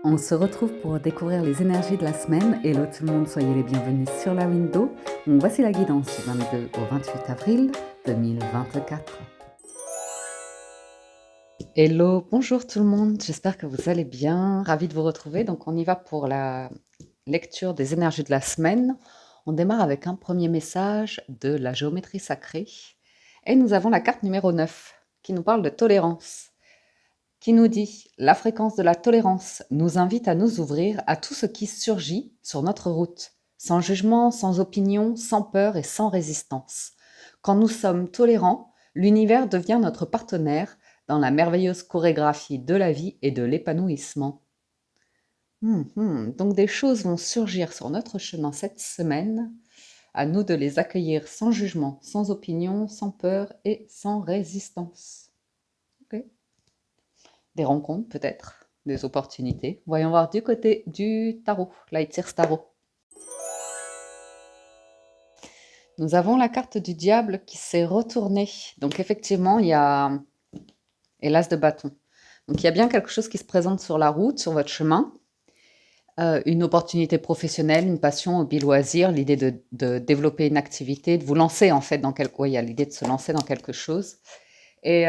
On se retrouve pour découvrir les énergies de la semaine. Hello tout le monde, soyez les bienvenus sur la window. Donc voici la guidance du 22 au 28 avril 2024. Hello, bonjour tout le monde, j'espère que vous allez bien, ravi de vous retrouver. Donc on y va pour la lecture des énergies de la semaine. On démarre avec un premier message de la géométrie sacrée. Et nous avons la carte numéro 9 qui nous parle de tolérance, qui nous dit « La fréquence de la tolérance nous invite à nous ouvrir à tout ce qui surgit sur notre route, sans jugement, sans opinion, sans peur et sans résistance. Quand nous sommes tolérants, l'univers devient notre partenaire dans la merveilleuse chorégraphie de la vie et de l'épanouissement. » Donc des choses vont surgir sur notre chemin cette semaine. À nous de les accueillir sans jugement, sans opinion, sans peur et sans résistance. Ok. Des rencontres peut-être, des opportunités. Voyons voir du côté du tarot, Lightyear's Tarot. Nous avons la carte du diable qui s'est retournée. Donc effectivement, il y a l'as de bâton. Donc il y a bien quelque chose qui se présente sur la route, sur votre chemin. Une opportunité professionnelle, une passion, hobby, loisir, l'idée de développer une activité, de vous lancer en fait dans quelque... Oui, il y a l'idée de se lancer dans quelque chose. Et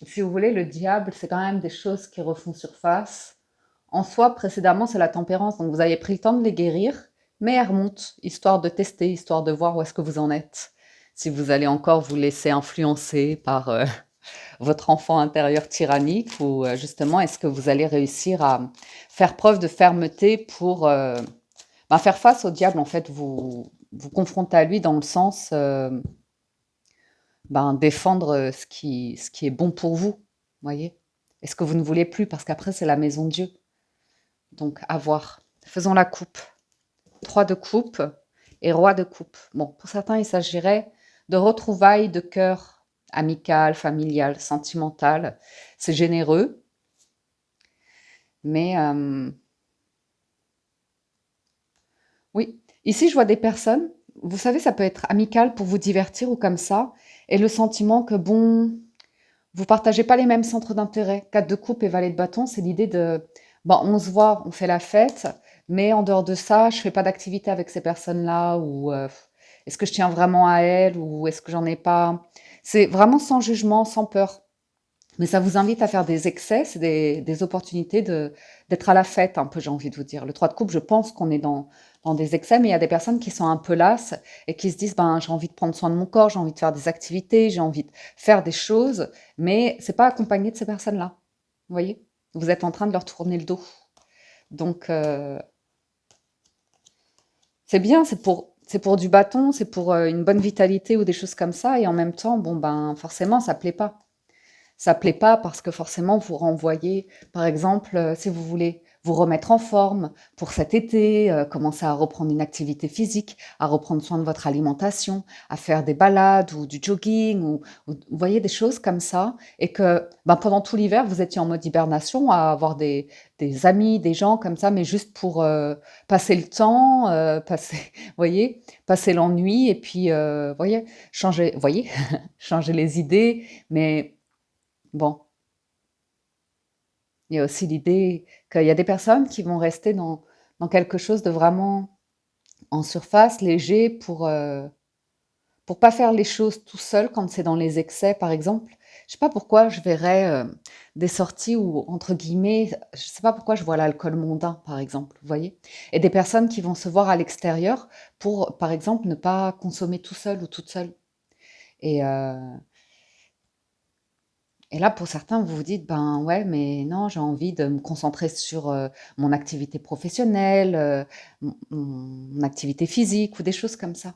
si vous voulez, le diable, c'est quand même des choses qui refont surface. En soi, précédemment, c'est la tempérance. Donc, vous avez pris le temps de les guérir, mais elles remontent, histoire de tester, histoire de voir où est-ce que vous en êtes. Si vous allez encore vous laisser influencer par votre enfant intérieur tyrannique ou justement, est-ce que vous allez réussir à faire preuve de fermeté pour faire face au diable, en fait, vous confronter à lui dans le sens défendre ce qui est bon pour vous, voyez. Est-ce que vous ne voulez plus, parce qu'après, c'est la maison de Dieu. Donc, à voir. Faisons la coupe. 3 de coupe et roi de coupe. Bon, pour certains, il s'agirait de retrouvailles de cœur amical, familial, sentimental. C'est généreux. Mais, oui. Ici, je vois des personnes, vous savez, ça peut être amical pour vous divertir ou comme ça, et le sentiment que, bon, vous partagez pas les mêmes centres d'intérêt. 4 de coupe et valet de bâton, c'est l'idée de, on se voit, on fait la fête, mais en dehors de ça, je fais pas d'activité avec ces personnes-là, ou est-ce que je tiens vraiment à elles, ou est-ce que j'en ai pas. C'est vraiment sans jugement, sans peur. Mais ça vous invite à faire des excès, c'est des opportunités d'être à la fête, un peu, j'ai envie de vous dire. Le 3 de coupe, je pense qu'on est dans des excès, mais il y a des personnes qui sont un peu lasses et qui se disent, j'ai envie de prendre soin de mon corps, j'ai envie de faire des activités, j'ai envie de faire des choses, mais c'est pas accompagné de ces personnes-là. Vous voyez? Vous êtes en train de leur tourner le dos. Donc, c'est bien, c'est pour du bâton, c'est pour une bonne vitalité ou des choses comme ça, et en même temps, forcément, ça plaît pas. Ça plaît pas parce que forcément vous renvoyez, par exemple, si vous voulez vous remettre en forme pour cet été, commencer à reprendre une activité physique, à reprendre soin de votre alimentation, à faire des balades ou du jogging ou vous voyez des choses comme ça et que, pendant tout l'hiver, vous étiez en mode hibernation à avoir des amis, des gens comme ça, mais juste pour, passer le temps, passer voyez? Passer l'ennui et puis, voyez? Changer les idées, mais bon, il y a aussi l'idée qu'il y a des personnes qui vont rester dans quelque chose de vraiment en surface, léger, pour pas faire les choses tout seul quand c'est dans les excès, par exemple. Je sais pas pourquoi je verrais des sorties où, entre guillemets, je sais pas pourquoi je vois l'alcool mondain, par exemple, vous voyez? Et des personnes qui vont se voir à l'extérieur pour, par exemple, ne pas consommer tout seul ou toute seule. Et, Et là, pour certains, vous vous dites, ouais, mais non, j'ai envie de me concentrer sur mon activité professionnelle, mon activité physique ou des choses comme ça.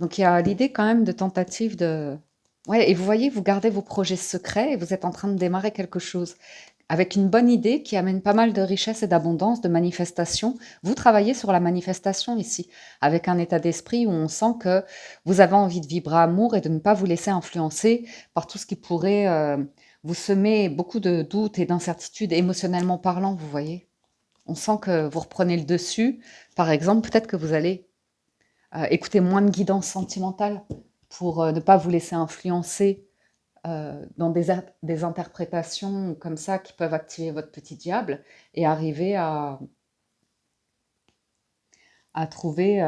Donc, il y a l'idée quand même de tentative de... Ouais, et vous voyez, vous gardez vos projets secrets et vous êtes en train de démarrer quelque chose avec une bonne idée qui amène pas mal de richesse et d'abondance, de manifestation. Vous travaillez sur la manifestation ici, avec un état d'esprit où on sent que vous avez envie de vibrer amour et de ne pas vous laisser influencer par tout ce qui pourrait vous semer beaucoup de doutes et d'incertitudes émotionnellement parlant, vous voyez. On sent que vous reprenez le dessus. Par exemple, peut-être que vous allez écouter moins de guidance sentimentale pour ne pas vous laisser influencer dans des interprétations comme ça qui peuvent activer votre petit diable et arriver à trouver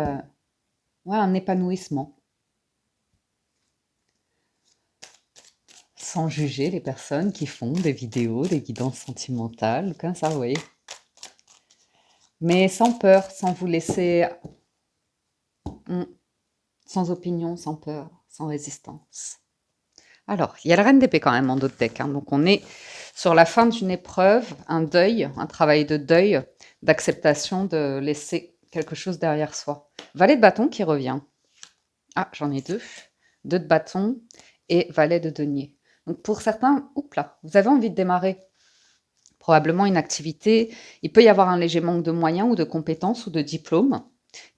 ouais, un épanouissement sans juger les personnes qui font des vidéos, des guidances sentimentales, comme ça, vous voyez. Mais sans peur, sans vous laisser, mm, sans opinion, sans peur, sans résistance. Alors, il y a la reine d'épée quand même en d'autres decks, hein. Donc on est sur la fin d'une épreuve, un deuil, un travail de deuil, d'acceptation de laisser quelque chose derrière soi. Valet de bâton qui revient. Ah, j'en ai deux. Deux de bâton et valet de denier. Donc pour certains, oups là, vous avez envie de démarrer probablement une activité. Il peut y avoir un léger manque de moyens ou de compétences ou de diplômes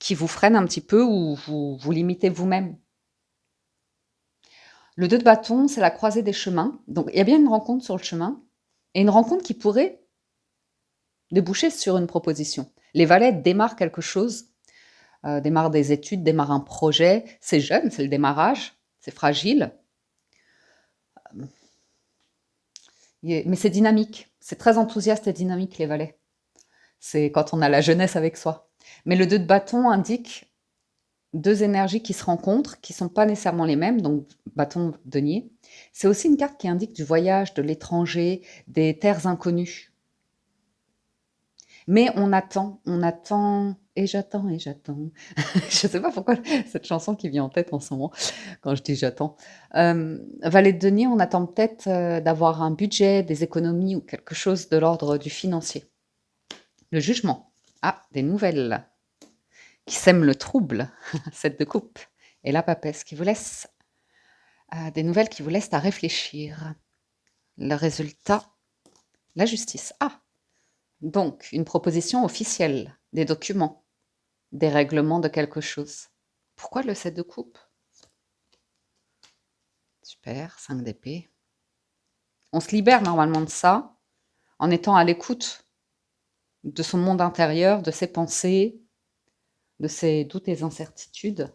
qui vous freine un petit peu ou vous limitez vous-même. Le 2 de bâton, c'est la croisée des chemins. Donc, il y a bien une rencontre sur le chemin et une rencontre qui pourrait déboucher sur une proposition. Les valets démarrent quelque chose, démarrent des études, démarrent un projet. C'est jeune, c'est le démarrage, c'est fragile, mais c'est dynamique. C'est très enthousiaste et dynamique, les valets. C'est quand on a la jeunesse avec soi. Mais le 2 de bâton indique deux énergies qui se rencontrent, qui ne sont pas nécessairement les mêmes, donc bâton, denier. C'est aussi une carte qui indique du voyage, de l'étranger, des terres inconnues. Mais on attend, et j'attends, et j'attends. Je ne sais pas pourquoi cette chanson qui vient en tête en ce moment, quand je dis j'attends. Valet de denier, on attend peut-être d'avoir un budget, des économies ou quelque chose de l'ordre du financier. Le jugement. Ah, des nouvelles qui sèment le trouble, 7 de coupe. Et la papesse qui vous laisse des nouvelles qui vous laissent à réfléchir. Le résultat, la justice. Ah, donc une proposition officielle, des documents, des règlements de quelque chose. Pourquoi le 7 de coupe? Super, 5 d'épée. On se libère normalement de ça en étant à l'écoute de son monde intérieur, de ses pensées, de ses doutes et incertitudes.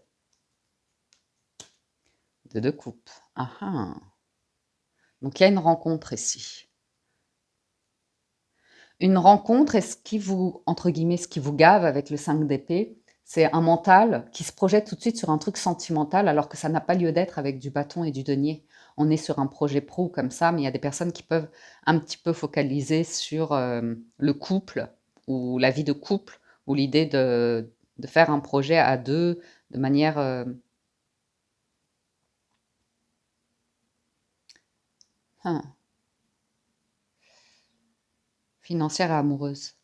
De coupe. Ah ah. Donc il y a une rencontre ici. Une rencontre, et ce qui vous, entre guillemets, ce qui vous gave avec le 5 d'épée, c'est un mental qui se projette tout de suite sur un truc sentimental alors que ça n'a pas lieu d'être avec du bâton et du denier. On est sur un projet pro comme ça, mais il y a des personnes qui peuvent un petit peu focaliser sur le couple ou la vie de couple ou l'idée de faire un projet à deux de manière hein, financière et amoureuse.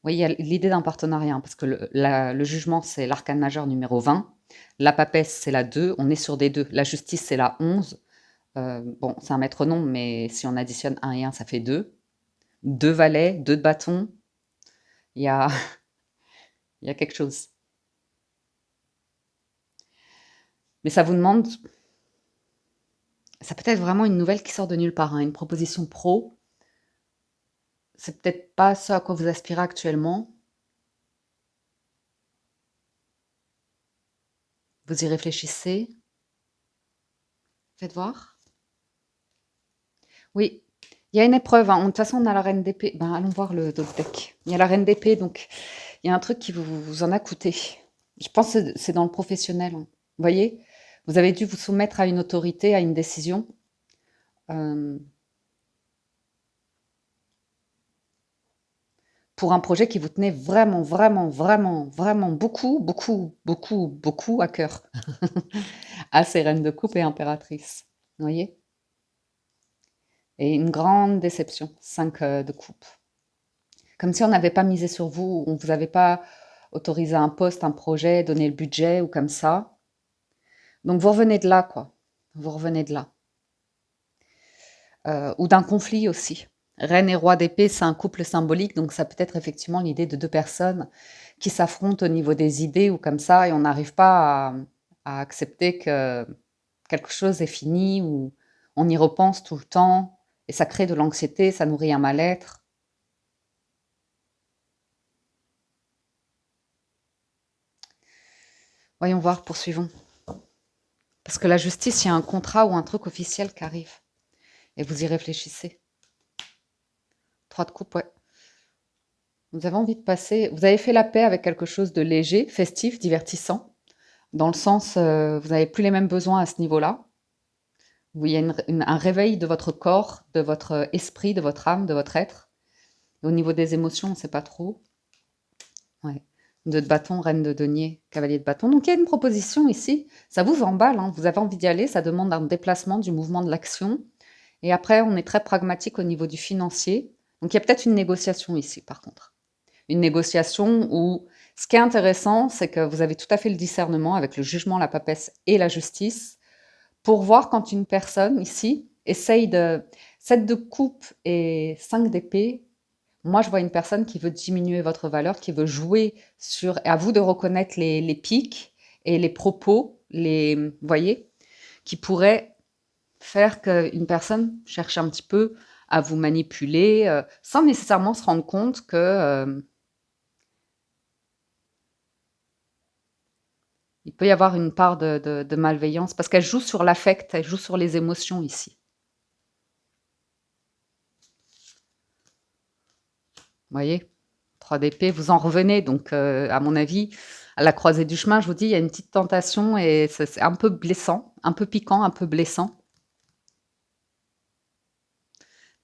Oui, il y a l'idée d'un partenariat, hein, parce que le jugement, c'est l'arcane majeur numéro 20. La papesse, c'est la 2. On est sur des 2. La justice, c'est la 11. Bon, c'est un maître-nom, mais si on additionne 1 et 1, ça fait 2. 2 valets, 2 de bâtons. Il y a, il y a quelque chose. Mais ça vous demande... Ça peut être vraiment une nouvelle qui sort de nulle part, hein, une proposition pro. C'est peut-être pas ce à quoi vous aspirez actuellement. Vous y réfléchissez. Faites voir. Oui, il y a une épreuve, hein. De toute façon, on a la reine d'épée. Ben, allons voir le d'autres deck. Il y a la reine d'épée, donc il y a un truc qui vous en a coûté. Je pense que c'est dans le professionnel, hein. Vous voyez, vous avez dû vous soumettre à une autorité, à une décision, euh, pour un projet qui vous tenait vraiment, vraiment, vraiment, vraiment beaucoup, beaucoup, beaucoup, beaucoup à cœur. À ces reines de coupe et impératrice. Vous voyez? Et une grande déception, 5 de coupe. Comme si on n'avait pas misé sur vous, on ne vous avait pas autorisé un poste, un projet, donné le budget ou comme ça. Donc vous revenez de là, quoi. Vous revenez de là. Ou d'un conflit aussi. Reine et roi d'épée, c'est un couple symbolique, donc ça peut être effectivement l'idée de deux personnes qui s'affrontent au niveau des idées ou comme ça, et on n'arrive pas à accepter que quelque chose est fini ou on y repense tout le temps, et ça crée de l'anxiété, ça nourrit un mal-être. Voyons voir, poursuivons. Parce que la justice, il y a un contrat ou un truc officiel qui arrive. Et vous y réfléchissez. 3 de coupe, ouais. Vous avez envie de passer. Vous avez fait la paix avec quelque chose de léger, festif, divertissant. Dans le sens, vous n'avez plus les mêmes besoins à ce niveau-là. Il y a un réveil de votre corps, de votre esprit, de votre âme, de votre être. Et au niveau des émotions, on ne sait pas trop. Ouais. Deux de bâton, reine de denier, cavalier de bâton. Donc il y a une proposition ici. Ça vous emballe, hein. Vous avez envie d'y aller. Ça demande un déplacement, du mouvement, de l'action. Et après, on est très pragmatique au niveau du financier. Donc il y a peut-être une négociation ici, par contre. Une négociation où ce qui est intéressant, c'est que vous avez tout à fait le discernement avec le jugement, la papesse et la justice pour voir quand une personne ici essaye de 7 de coupe et 5 d'épée. Moi, je vois une personne qui veut diminuer votre valeur, qui veut jouer sur... À vous de reconnaître les pics et les propos, vous voyez, qui pourraient faire qu'une personne cherche un petit peu à vous manipuler sans nécessairement se rendre compte que il peut y avoir une part de malveillance parce qu'elle joue sur l'affect, elle joue sur les émotions ici. Vous voyez, 3 d'épée, vous en revenez. Donc, à mon avis, à la croisée du chemin, je vous dis, il y a une petite tentation et c'est un peu blessant, un peu piquant, un peu blessant.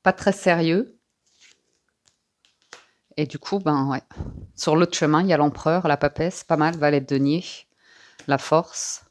Pas très sérieux. Et du coup, ben ouais. Sur l'autre chemin, il y a l'empereur, la papesse, pas mal, valet de denier, la force.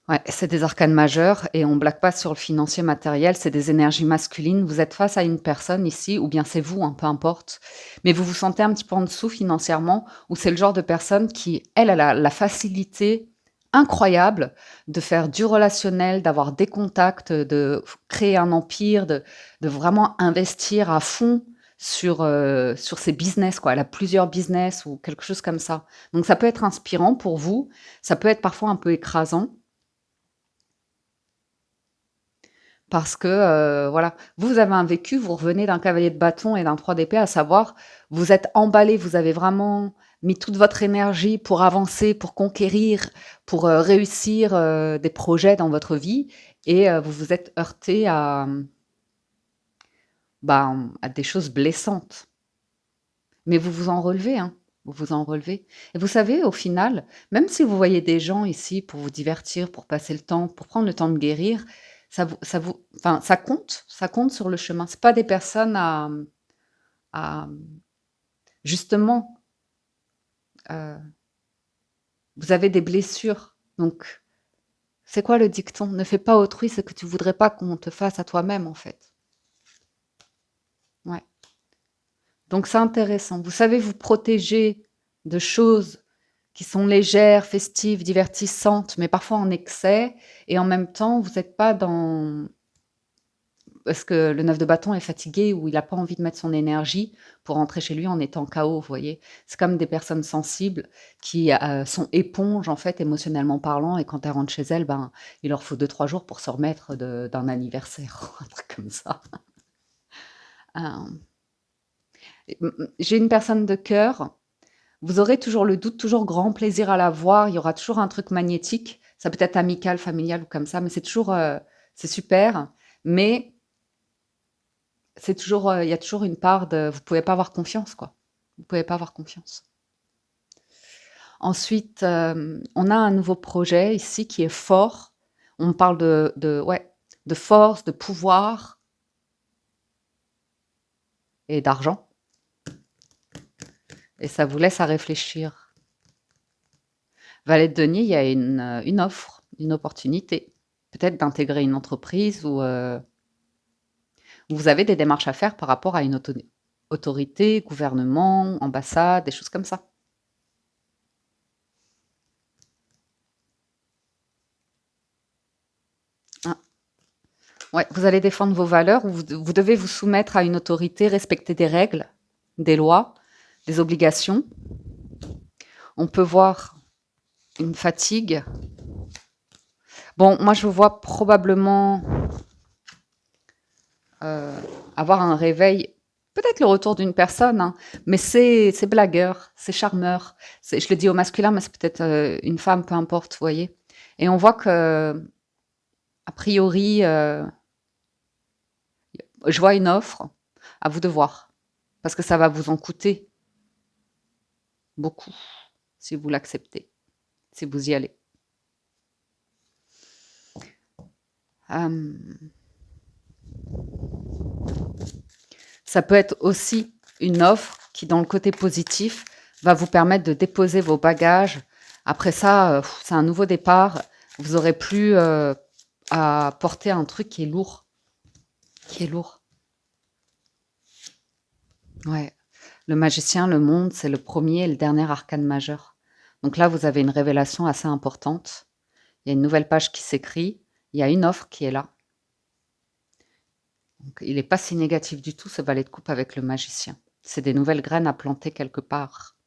Ouais, c'est des arcanes majeurs et on blague pas sur le financier matériel, c'est des énergies masculines. Vous êtes face à une personne ici, ou bien c'est vous, hein, peu importe, mais vous vous sentez un petit peu en dessous financièrement, ou c'est le genre de personne qui, elle a la facilité incroyable de faire du relationnel, d'avoir des contacts, de créer un empire, de vraiment investir à fond sur ses business, quoi. Elle a plusieurs business ou quelque chose comme ça. Donc ça peut être inspirant pour vous, ça peut être parfois un peu écrasant. Parce que, voilà, vous avez un vécu, vous revenez d'un cavalier de bâton et d'un 3 d'épée, à savoir, vous êtes emballé, vous avez vraiment mis toute votre énergie pour avancer, pour conquérir, pour, réussir, des projets dans votre vie et vous vous êtes heurté à, à des choses blessantes. Mais vous vous en relevez, hein, vous vous en relevez et vous savez, au final, même si vous voyez des gens ici pour vous divertir, pour passer le temps, pour prendre le temps de guérir, enfin, ça compte sur le chemin. C'est pas des personnes à justement, heu, vous avez des blessures, donc c'est quoi le dicton? Ne fais pas à autrui ce que tu voudrais pas qu'on te fasse à toi-même, en fait. Ouais, donc c'est intéressant. Vous savez vous protéger de choses qui sont légères, festives, divertissantes, mais parfois en excès et en même temps, vous êtes pas dans parce que le 9 de bâton est fatigué ou il a pas envie de mettre son énergie pour rentrer chez lui en étant KO, vous voyez? C'est comme des personnes sensibles qui, sont éponges, en fait, émotionnellement parlant et quand elles rentrent chez elles, ben, il leur faut 2-3 jours pour se remettre d'un anniversaire, un truc comme ça. Hem, j'ai une personne de cœur. Vous aurez toujours le doute, toujours grand plaisir à la voir. Il y aura toujours un truc magnétique. Ça peut être amical, familial ou comme ça, mais c'est toujours, c'est super. Mais c'est toujours, il y a toujours une part de, vous pouvez pas avoir confiance, quoi. Vous pouvez pas avoir confiance. Ensuite, on a un nouveau projet ici qui est fort. On parle ouais, de force, de pouvoir et d'argent. Et ça vous laisse à réfléchir. Valet de denier, il y a une offre, une opportunité. Peut-être d'intégrer une entreprise ou vous avez des démarches à faire par rapport à une autorité, gouvernement, ambassade, des choses comme ça. Ah, ouais, vous allez défendre vos valeurs, vous devez vous soumettre à une autorité, respecter des règles, des lois, des obligations. On peut voir une fatigue. Bon, moi je vois probablement avoir un réveil, peut-être le retour d'une personne, hein, mais c'est blagueur, c'est charmeur. Je le dis au masculin, mais c'est peut-être une femme, peu importe, vous voyez. Et on voit que, a priori, je vois une offre, à vous de voir, parce que ça va vous en coûter beaucoup si vous l'acceptez, si vous y allez. Euh, Ça peut être aussi une offre qui, dans le côté positif, va vous permettre de déposer vos bagages. Après ça, c'est un nouveau départ. Vous aurez plus à porter un truc qui est lourd. Qui est lourd. Ouais. Le magicien, le monde, c'est le premier et le dernier arcane majeur. Donc là, vous avez une révélation assez importante. Il y a une nouvelle page qui s'écrit. Il y a une offre qui est là. Donc, il n'est pas si négatif du tout, ce valet de coupe avec le magicien. C'est des nouvelles graines à planter quelque part.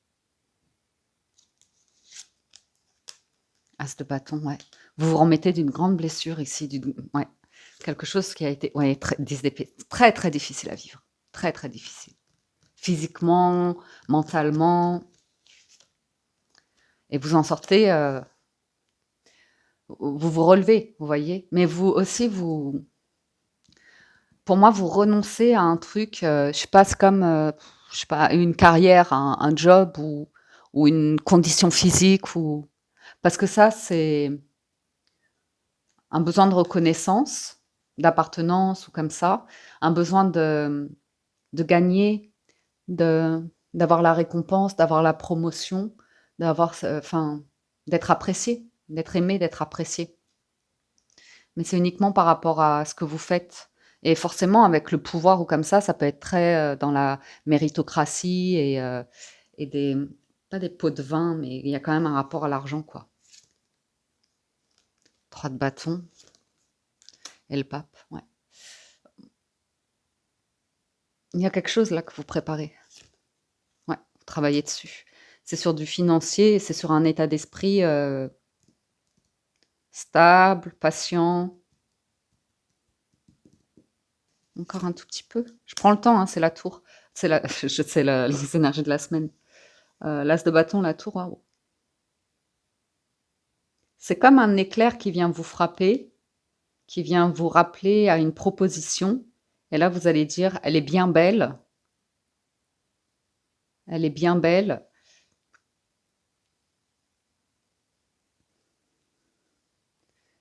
As de bâton, ouais. Vous vous remettez d'une grande blessure ici, ouais. Quelque chose qui a été, ouais, 10 d'épée, très très difficile à vivre. Très très difficile. Physiquement, mentalement. Et vous en sortez, vous vous relevez, vous voyez. Mais vous aussi, pour moi, vous renoncez à un truc, je sais pas, c'est comme, je sais pas, une carrière, un job ou une condition physique ou parce que ça, c'est un besoin de reconnaissance, d'appartenance ou comme ça, un besoin de gagner, de d'avoir la récompense, d'avoir la promotion, d'avoir enfin, d'être apprécié, d'être aimé, d'être apprécié. Mais c'est uniquement par rapport à ce que vous faites. Et forcément, avec le pouvoir ou comme ça peut être très dans la méritocratie et des, pas des pots de vin, mais il y a quand même un rapport à l'argent, quoi. 3 de bâton et le pape, ouais. Il y a quelque chose là que vous préparez. Ouais, vous travaillez dessus. C'est sur du financier, c'est sur un état d'esprit stable, patient. Encore un tout petit peu. Je prends le temps, hein, c'est la tour. C'est les énergies de la semaine. L'as de bâton, la tour, waouh. C'est comme un éclair qui vient vous frapper, qui vient vous rappeler à une proposition. Et là, vous allez dire, elle est bien belle. Elle est bien belle.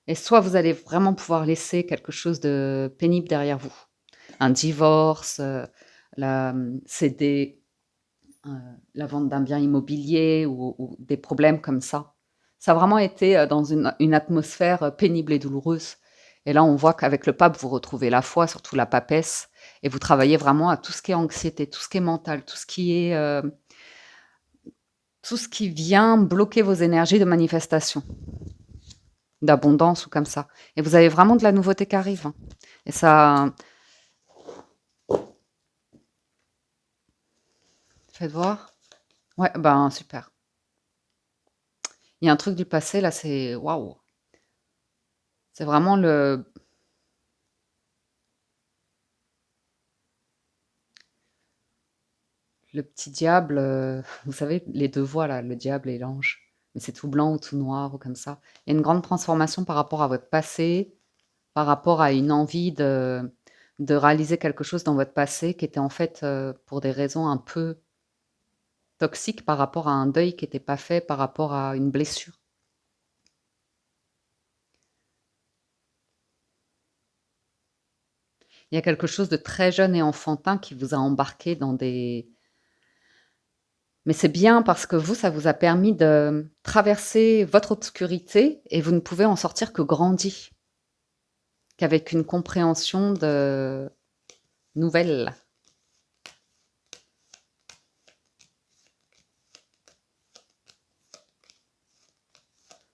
Et soit vous allez vraiment pouvoir laisser quelque chose de pénible derrière vous. Un divorce, céder la vente d'un bien immobilier ou des problèmes comme ça. Ça a vraiment été dans une atmosphère pénible et douloureuse. Et là, on voit qu'avec le pape, vous retrouvez la foi, surtout la papesse, et vous travaillez vraiment à tout ce qui est anxiété, tout ce qui est mental, tout ce qui vient bloquer vos énergies de manifestation, d'abondance ou comme ça. Et vous avez vraiment de la nouveauté qui arrive, hein. Et ça, faites voir. Ouais, ben super. Il y a un truc du passé, là, c'est waouh. C'est vraiment le petit diable, vous savez, les 2 voix là, le diable et l'ange. Mais c'est tout blanc ou tout noir ou comme ça. Il y a une grande transformation par rapport à votre passé, par rapport à une envie de réaliser quelque chose dans votre passé qui était en fait, pour des raisons un peu toxiques par rapport à un deuil qui était pas fait, par rapport à une blessure. Il y a quelque chose de très jeune et enfantin qui vous a embarqué dans des mais c'est bien parce que vous, ça vous a permis de traverser votre obscurité et vous ne pouvez en sortir que grandi, qu'avec une compréhension de nouvelle.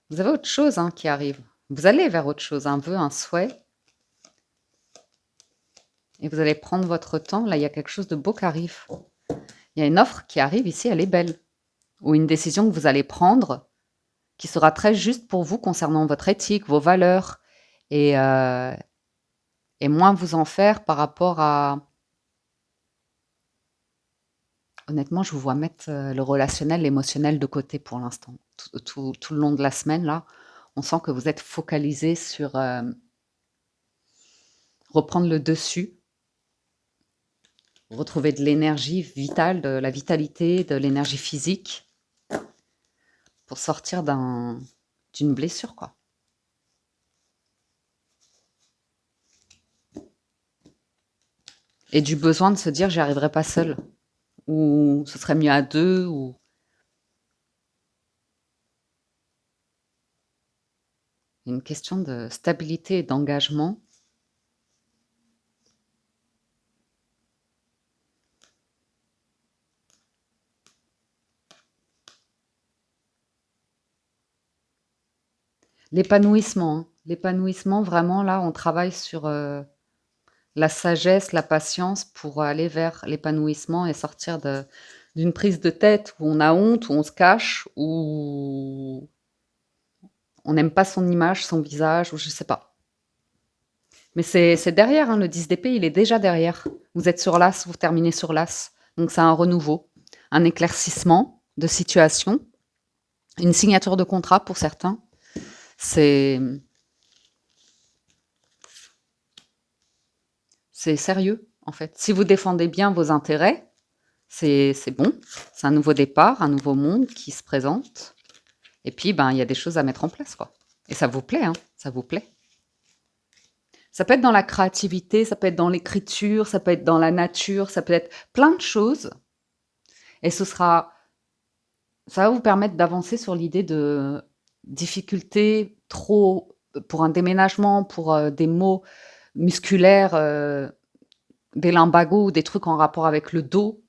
Vous avez autre chose hein, qui arrive. Vous allez vers autre chose, un vœu, un souhait, et vous allez prendre votre temps. Là, il y a quelque chose de beau qui arrive. Il y a une offre qui arrive ici, elle est belle. Ou une décision que vous allez prendre qui sera très juste pour vous concernant votre éthique, vos valeurs, et, euh, et moins vous en faire par rapport à... Honnêtement, je vous vois mettre le relationnel, l'émotionnel de côté pour l'instant. Tout le long de la semaine, là, On sent que vous êtes focalisé sur reprendre le dessus, retrouver de l'énergie vitale, de la vitalité, de l'énergie physique pour sortir d'une blessure, quoi. Et du besoin de se dire j'y arriverai pas seul, ou ce serait mieux à deux, ou une question de stabilité et d'engagement. L'épanouissement, hein. L'épanouissement, vraiment, là, on travaille sur la sagesse, la patience pour aller vers l'épanouissement et sortir d'une prise de tête où on a honte, où on se cache, où on n'aime pas son image, son visage, ou je sais pas. Mais c'est derrière, hein, le 10 d'épée, il est déjà derrière. Vous êtes sur l'as, vous terminez sur l'as. Donc c'est un renouveau, un éclaircissement de situation, une signature de contrat pour certains. C'est sérieux, en fait. Si vous défendez bien vos intérêts, c'est bon. C'est un nouveau départ, un nouveau monde qui se présente. Et puis, ben, il y a des choses à mettre en place, quoi. Et ça vous plaît, hein, ça vous plaît. Ça peut être dans la créativité, ça peut être dans l'écriture, ça peut être dans la nature, ça peut être plein de choses. Et ça va vous permettre d'avancer sur l'idée de difficultés trop pour un déménagement, pour des maux musculaires, des lumbagos ou des trucs en rapport avec le dos.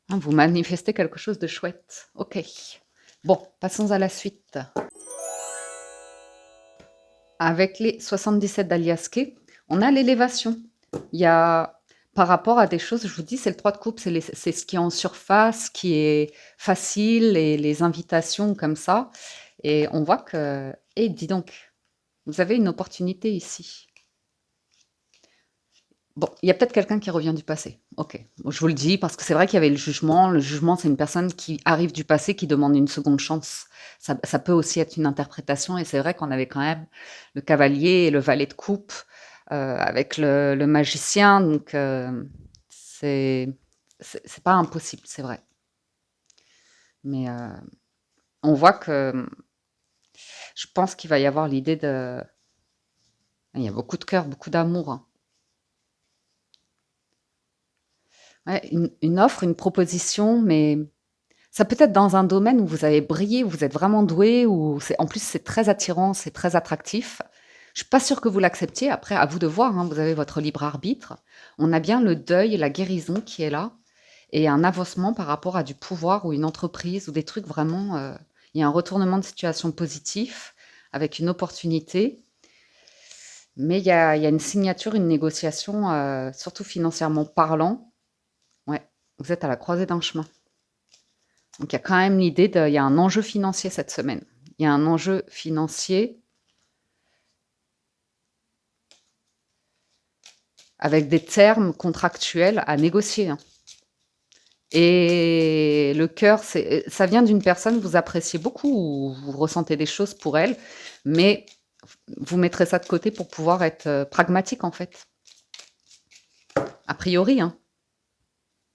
Hein, vous manifestez quelque chose de chouette. Ok. Bon, passons à la suite. Avec les 77 d'Aliaske, on a l'élévation. Il y a, par rapport à des choses, je vous dis, c'est le 3 de coupe, c'est ce qui est en surface, qui est facile, et les invitations comme ça. Et on voit que, et dis donc, vous avez une opportunité ici. Bon, il y a peut-être quelqu'un qui revient du passé. Ok, bon, je vous le dis parce que c'est vrai qu'il y avait le jugement. Le jugement, c'est une personne qui arrive du passé, qui demande une seconde chance. Ça peut aussi être une interprétation, et c'est vrai qu'on avait quand même le cavalier et le valet de coupe avec le magicien, donc c'est c'est pas impossible, c'est vrai. Mais on voit que je pense qu'il va y avoir l'idée de... Il y a beaucoup de cœur, beaucoup d'amour, hein. Ouais, une offre, une proposition, mais ça peut être dans un domaine où vous avez brillé, où vous êtes vraiment doué, où en plus c'est très attirant, c'est très attractif. Je suis pas sûre que vous l'acceptiez. Après, à vous de voir, hein, vous avez votre libre arbitre. On a bien le deuil, la guérison qui est là, et un avancement par rapport à du pouvoir ou une entreprise ou des trucs vraiment. Il y a un retournement de situation positif avec une opportunité, mais il y a une signature, une négociation, surtout financièrement parlant. Ouais, vous êtes à la croisée d'un chemin. Donc il y a quand même l'idée il y a un enjeu financier cette semaine. Il y a un enjeu financier avec des termes contractuels à négocier, hein. Et le cœur, ça vient d'une personne que vous appréciez beaucoup, ou vous ressentez des choses pour elle, mais vous mettrez ça de côté pour pouvoir être pragmatique, en fait. A priori, hein.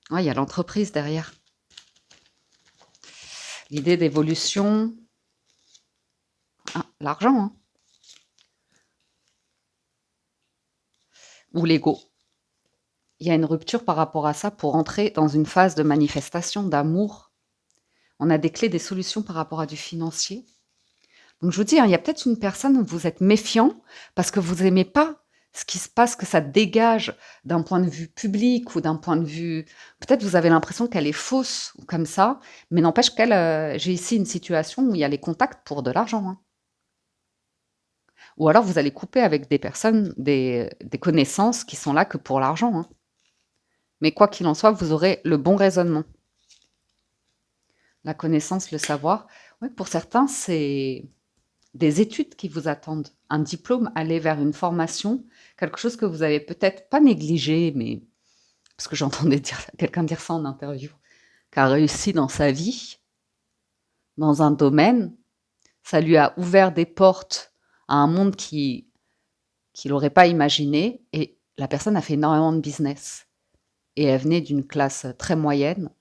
Ouais, il y a l'entreprise derrière. L'idée d'évolution. Ah, l'argent, hein. Ou l'ego. Il y a une rupture par rapport à ça pour entrer dans une phase de manifestation, d'amour. On a des clés, des solutions par rapport à du financier. Donc je vous dis, hein, il y a peut-être une personne où vous êtes méfiant parce que vous n'aimez pas ce qui se passe, que ça dégage d'un point de vue public ou d'un point de vue... Peut-être vous avez l'impression qu'elle est fausse ou comme ça, mais n'empêche qu'elle... j'ai ici une situation où il y a les contacts pour de l'argent, hein. Ou alors vous allez couper avec des personnes, des connaissances qui sont là que pour l'argent, hein. Mais quoi qu'il en soit, vous aurez le bon raisonnement. La connaissance, le savoir. Ouais, pour certains, c'est des études qui vous attendent, un diplôme, aller vers une formation, quelque chose que vous avez peut-être pas négligé, mais parce que j'entendais quelqu'un dire ça en interview. qui a réussi dans sa vie, dans un domaine. Ça lui a ouvert des portes à un monde qu'il n'aurait pas imaginé et la personne a fait énormément de business. Et elle venait d'une classe très moyenne,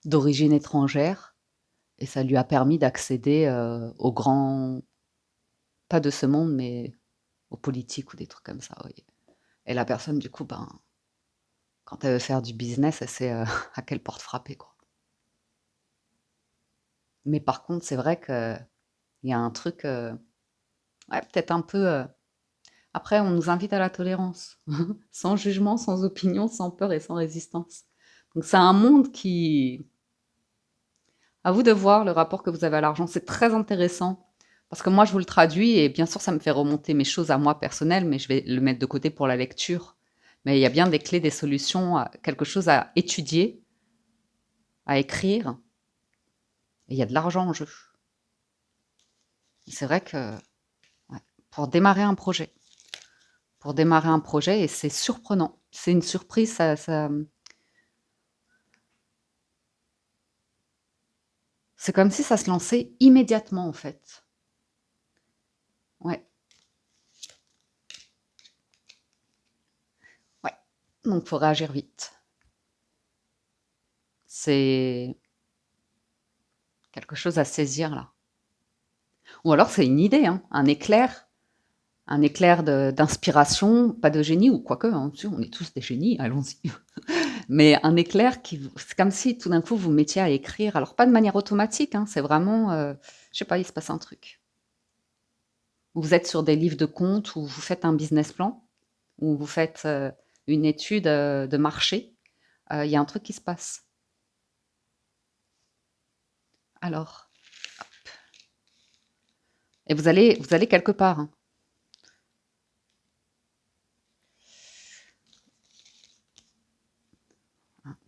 d'origine étrangère, et ça lui a permis d'accéder aux grands, pas de ce monde, mais aux politiques ou des trucs comme ça. Oui. Et la personne, du coup, ben, quand elle veut faire du business, elle sait à quelle porte frapper, quoi. Mais par contre, c'est vrai qu'il y a un truc, ouais, peut-être un peu. Après, on nous invite à la tolérance, sans jugement, sans opinion, sans peur et sans résistance. Donc, c'est un monde qui. À vous de voir le rapport que vous avez à l'argent. C'est très intéressant. Parce que moi, je vous le traduis et bien sûr, ça me fait remonter mes choses à moi personnelles, mais je vais le mettre de côté pour la lecture. Mais il y a bien des clés, des solutions, quelque chose à étudier, à écrire. Et il y a de l'argent en jeu. C'est vrai que ouais, pour démarrer un projet, et c'est surprenant. C'est une surprise, c'est comme si ça se lançait immédiatement en fait. Ouais, ouais. Donc faut réagir vite. C'est quelque chose à saisir là. Ou alors c'est une idée, hein, un éclair d'inspiration, pas de génie ou quoique, hein, si, on est tous des génies, allons-y. Mais un éclair c'est comme si tout d'un coup vous mettiez à écrire, alors pas de manière automatique, hein, c'est vraiment, je sais pas, il se passe un truc. Vous êtes sur des livres de comptes ou vous faites un business plan ou vous faites une étude de marché, il y a un truc qui se passe. Alors, et vous allez quelque part, hein.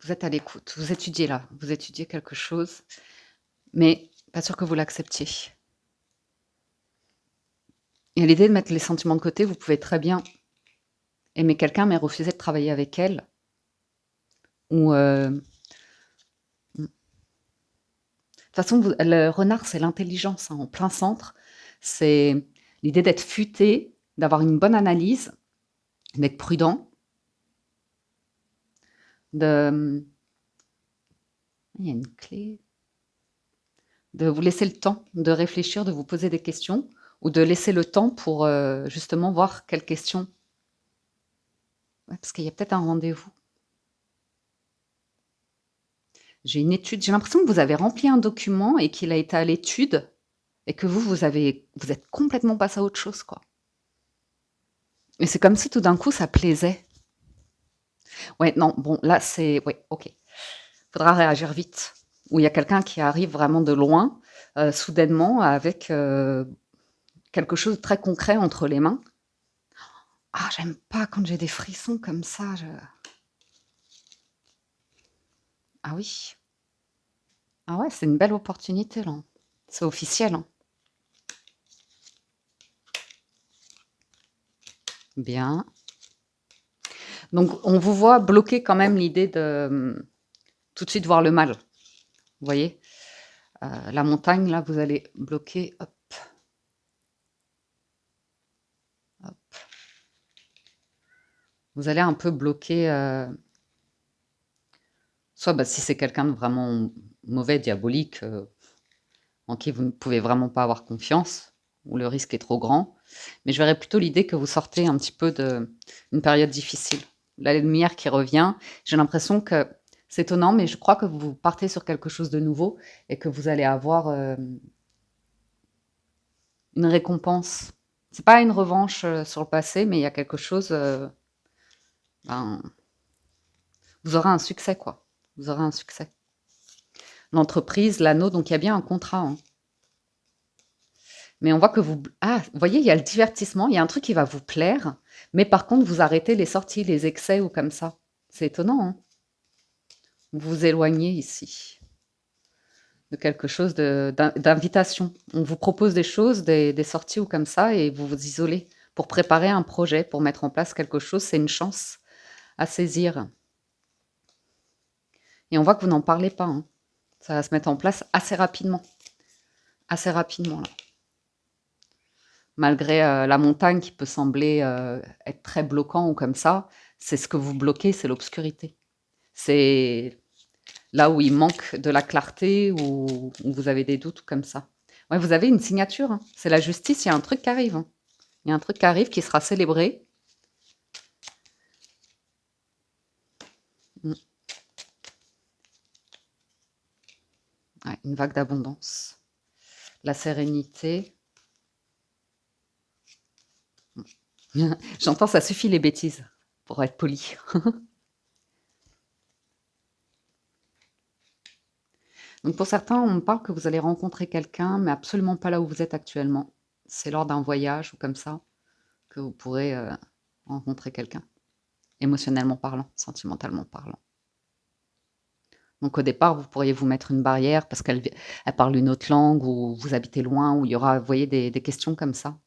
Vous êtes à l'écoute, vous étudiez là, vous étudiez quelque chose, mais pas sûr que vous l'acceptiez. Et à l'idée de mettre les sentiments de côté, vous pouvez très bien aimer quelqu'un mais refuser de travailler avec elle. Ou de toute façon, le renard, c'est l'intelligence, hein, en plein centre. C'est l'idée d'être futé, d'avoir une bonne analyse, d'être prudent, de... Il y a une clé. De vous laisser le temps de réfléchir, de vous poser des questions, ou de laisser le temps pour justement voir quelles questions. Ouais, parce qu'il y a peut-être un rendez-vous. J'ai une étude, j'ai l'impression que vous avez rempli un document et qu'il a été à l'étude et que vous êtes complètement passé à autre chose, quoi. Et c'est comme si tout d'un coup ça plaisait. Ouais, non, bon, là c'est, ouais, ok. Faudra réagir vite. Ou il y a quelqu'un qui arrive vraiment de loin, soudainement, avec quelque chose de très concret entre les mains. Ah, j'aime pas quand j'ai des frissons comme ça. Ah oui. Ah ouais, c'est une belle opportunité là. C'est officiel, hein. Bien. Donc, on vous voit bloquer quand même l'idée de tout de suite voir le mal. Vous voyez. La montagne, là, vous allez bloquer. Hop, hop. Vous allez un peu bloquer. Soit bah, si c'est quelqu'un de vraiment mauvais, diabolique, en qui vous ne pouvez vraiment pas avoir confiance, où le risque est trop grand. Mais je verrais plutôt l'idée que vous sortez un petit peu d'une période difficile. La lumière qui revient, j'ai l'impression que c'est étonnant, mais je crois que vous partez sur quelque chose de nouveau et que vous allez avoir une récompense. C'est pas une revanche sur le passé, mais il y a quelque chose. Ben, vous aurez un succès, quoi. Vous aurez un succès. L'entreprise, l'anneau, donc il y a bien un contrat, hein. Mais on voit que vous... Ah, vous voyez, il y a le divertissement, il y a un truc qui va vous plaire, mais par contre, vous arrêtez les sorties, les excès ou comme ça. C'est étonnant, hein. Vous vous éloignez ici de quelque chose d'invitation. On vous propose des choses, des sorties ou comme ça, et vous vous isolez pour préparer un projet, pour mettre en place quelque chose. C'est une chance à saisir. Et on voit que vous n'en parlez pas, hein. Ça va se mettre en place assez rapidement là. Malgré la montagne qui peut sembler être très bloquant ou comme ça, c'est ce que vous bloquez, c'est l'obscurité. C'est là où il manque de la clarté, où vous avez des doutes ou comme ça. Ouais, vous avez une signature, hein. C'est la justice, il y a un truc qui arrive, hein. Il y a un truc qui arrive qui sera célébré. Mm. Ouais, une vague d'abondance. La sérénité. J'entends, ça suffit les bêtises, pour être poli. Donc pour certains, on me parle que vous allez rencontrer quelqu'un, mais absolument pas là où vous êtes actuellement. C'est lors d'un voyage ou comme ça que vous pourrez rencontrer quelqu'un, émotionnellement parlant, sentimentalement parlant. Donc au départ, vous pourriez vous mettre une barrière parce qu'elle parle une autre langue ou vous habitez loin, ou il y aura, vous voyez, des questions comme ça.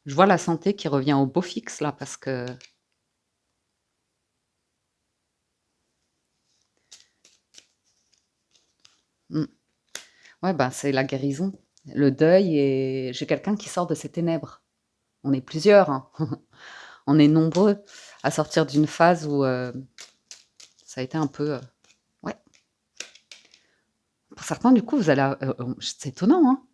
Je vois la santé qui revient au beau fixe là parce que mm, ouais, bah, c'est la guérison, le deuil, et j'ai quelqu'un qui sort de ses ténèbres. On est plusieurs, hein. On est nombreux à sortir d'une phase où ça a été un peu... ouais. Pour certains, du coup, vous allez... c'est étonnant, hein.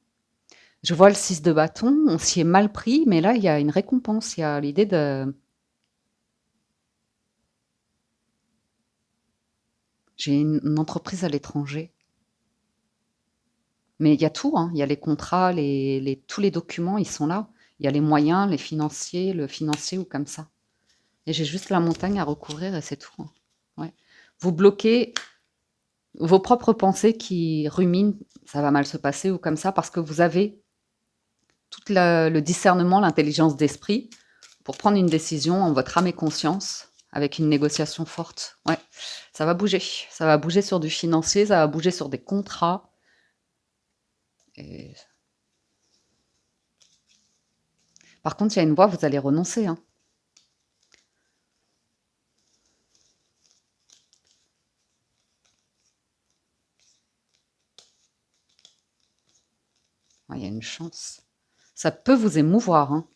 Je vois le 6 de bâton, on s'y est mal pris, mais là, il y a une récompense. Il y a l'idée de... J'ai une entreprise à l'étranger. Mais il y a tout, hein. Il y a les contrats, tous les documents, ils sont là. Il y a les moyens, les financiers, le financier ou comme ça. Et j'ai juste la montagne à recouvrir et c'est tout, hein. Ouais. Vous bloquez vos propres pensées qui ruminent, ça va mal se passer ou comme ça, parce que vous avez tout le discernement, l'intelligence d'esprit pour prendre une décision en votre âme et conscience avec une négociation forte. Ouais, ça va bouger. Ça va bouger sur du financier, ça va bouger sur des contrats. Et... Par contre, il y a une voie, vous allez renoncer, hein. Ouais, il y a une chance. Ça peut vous émouvoir, hein.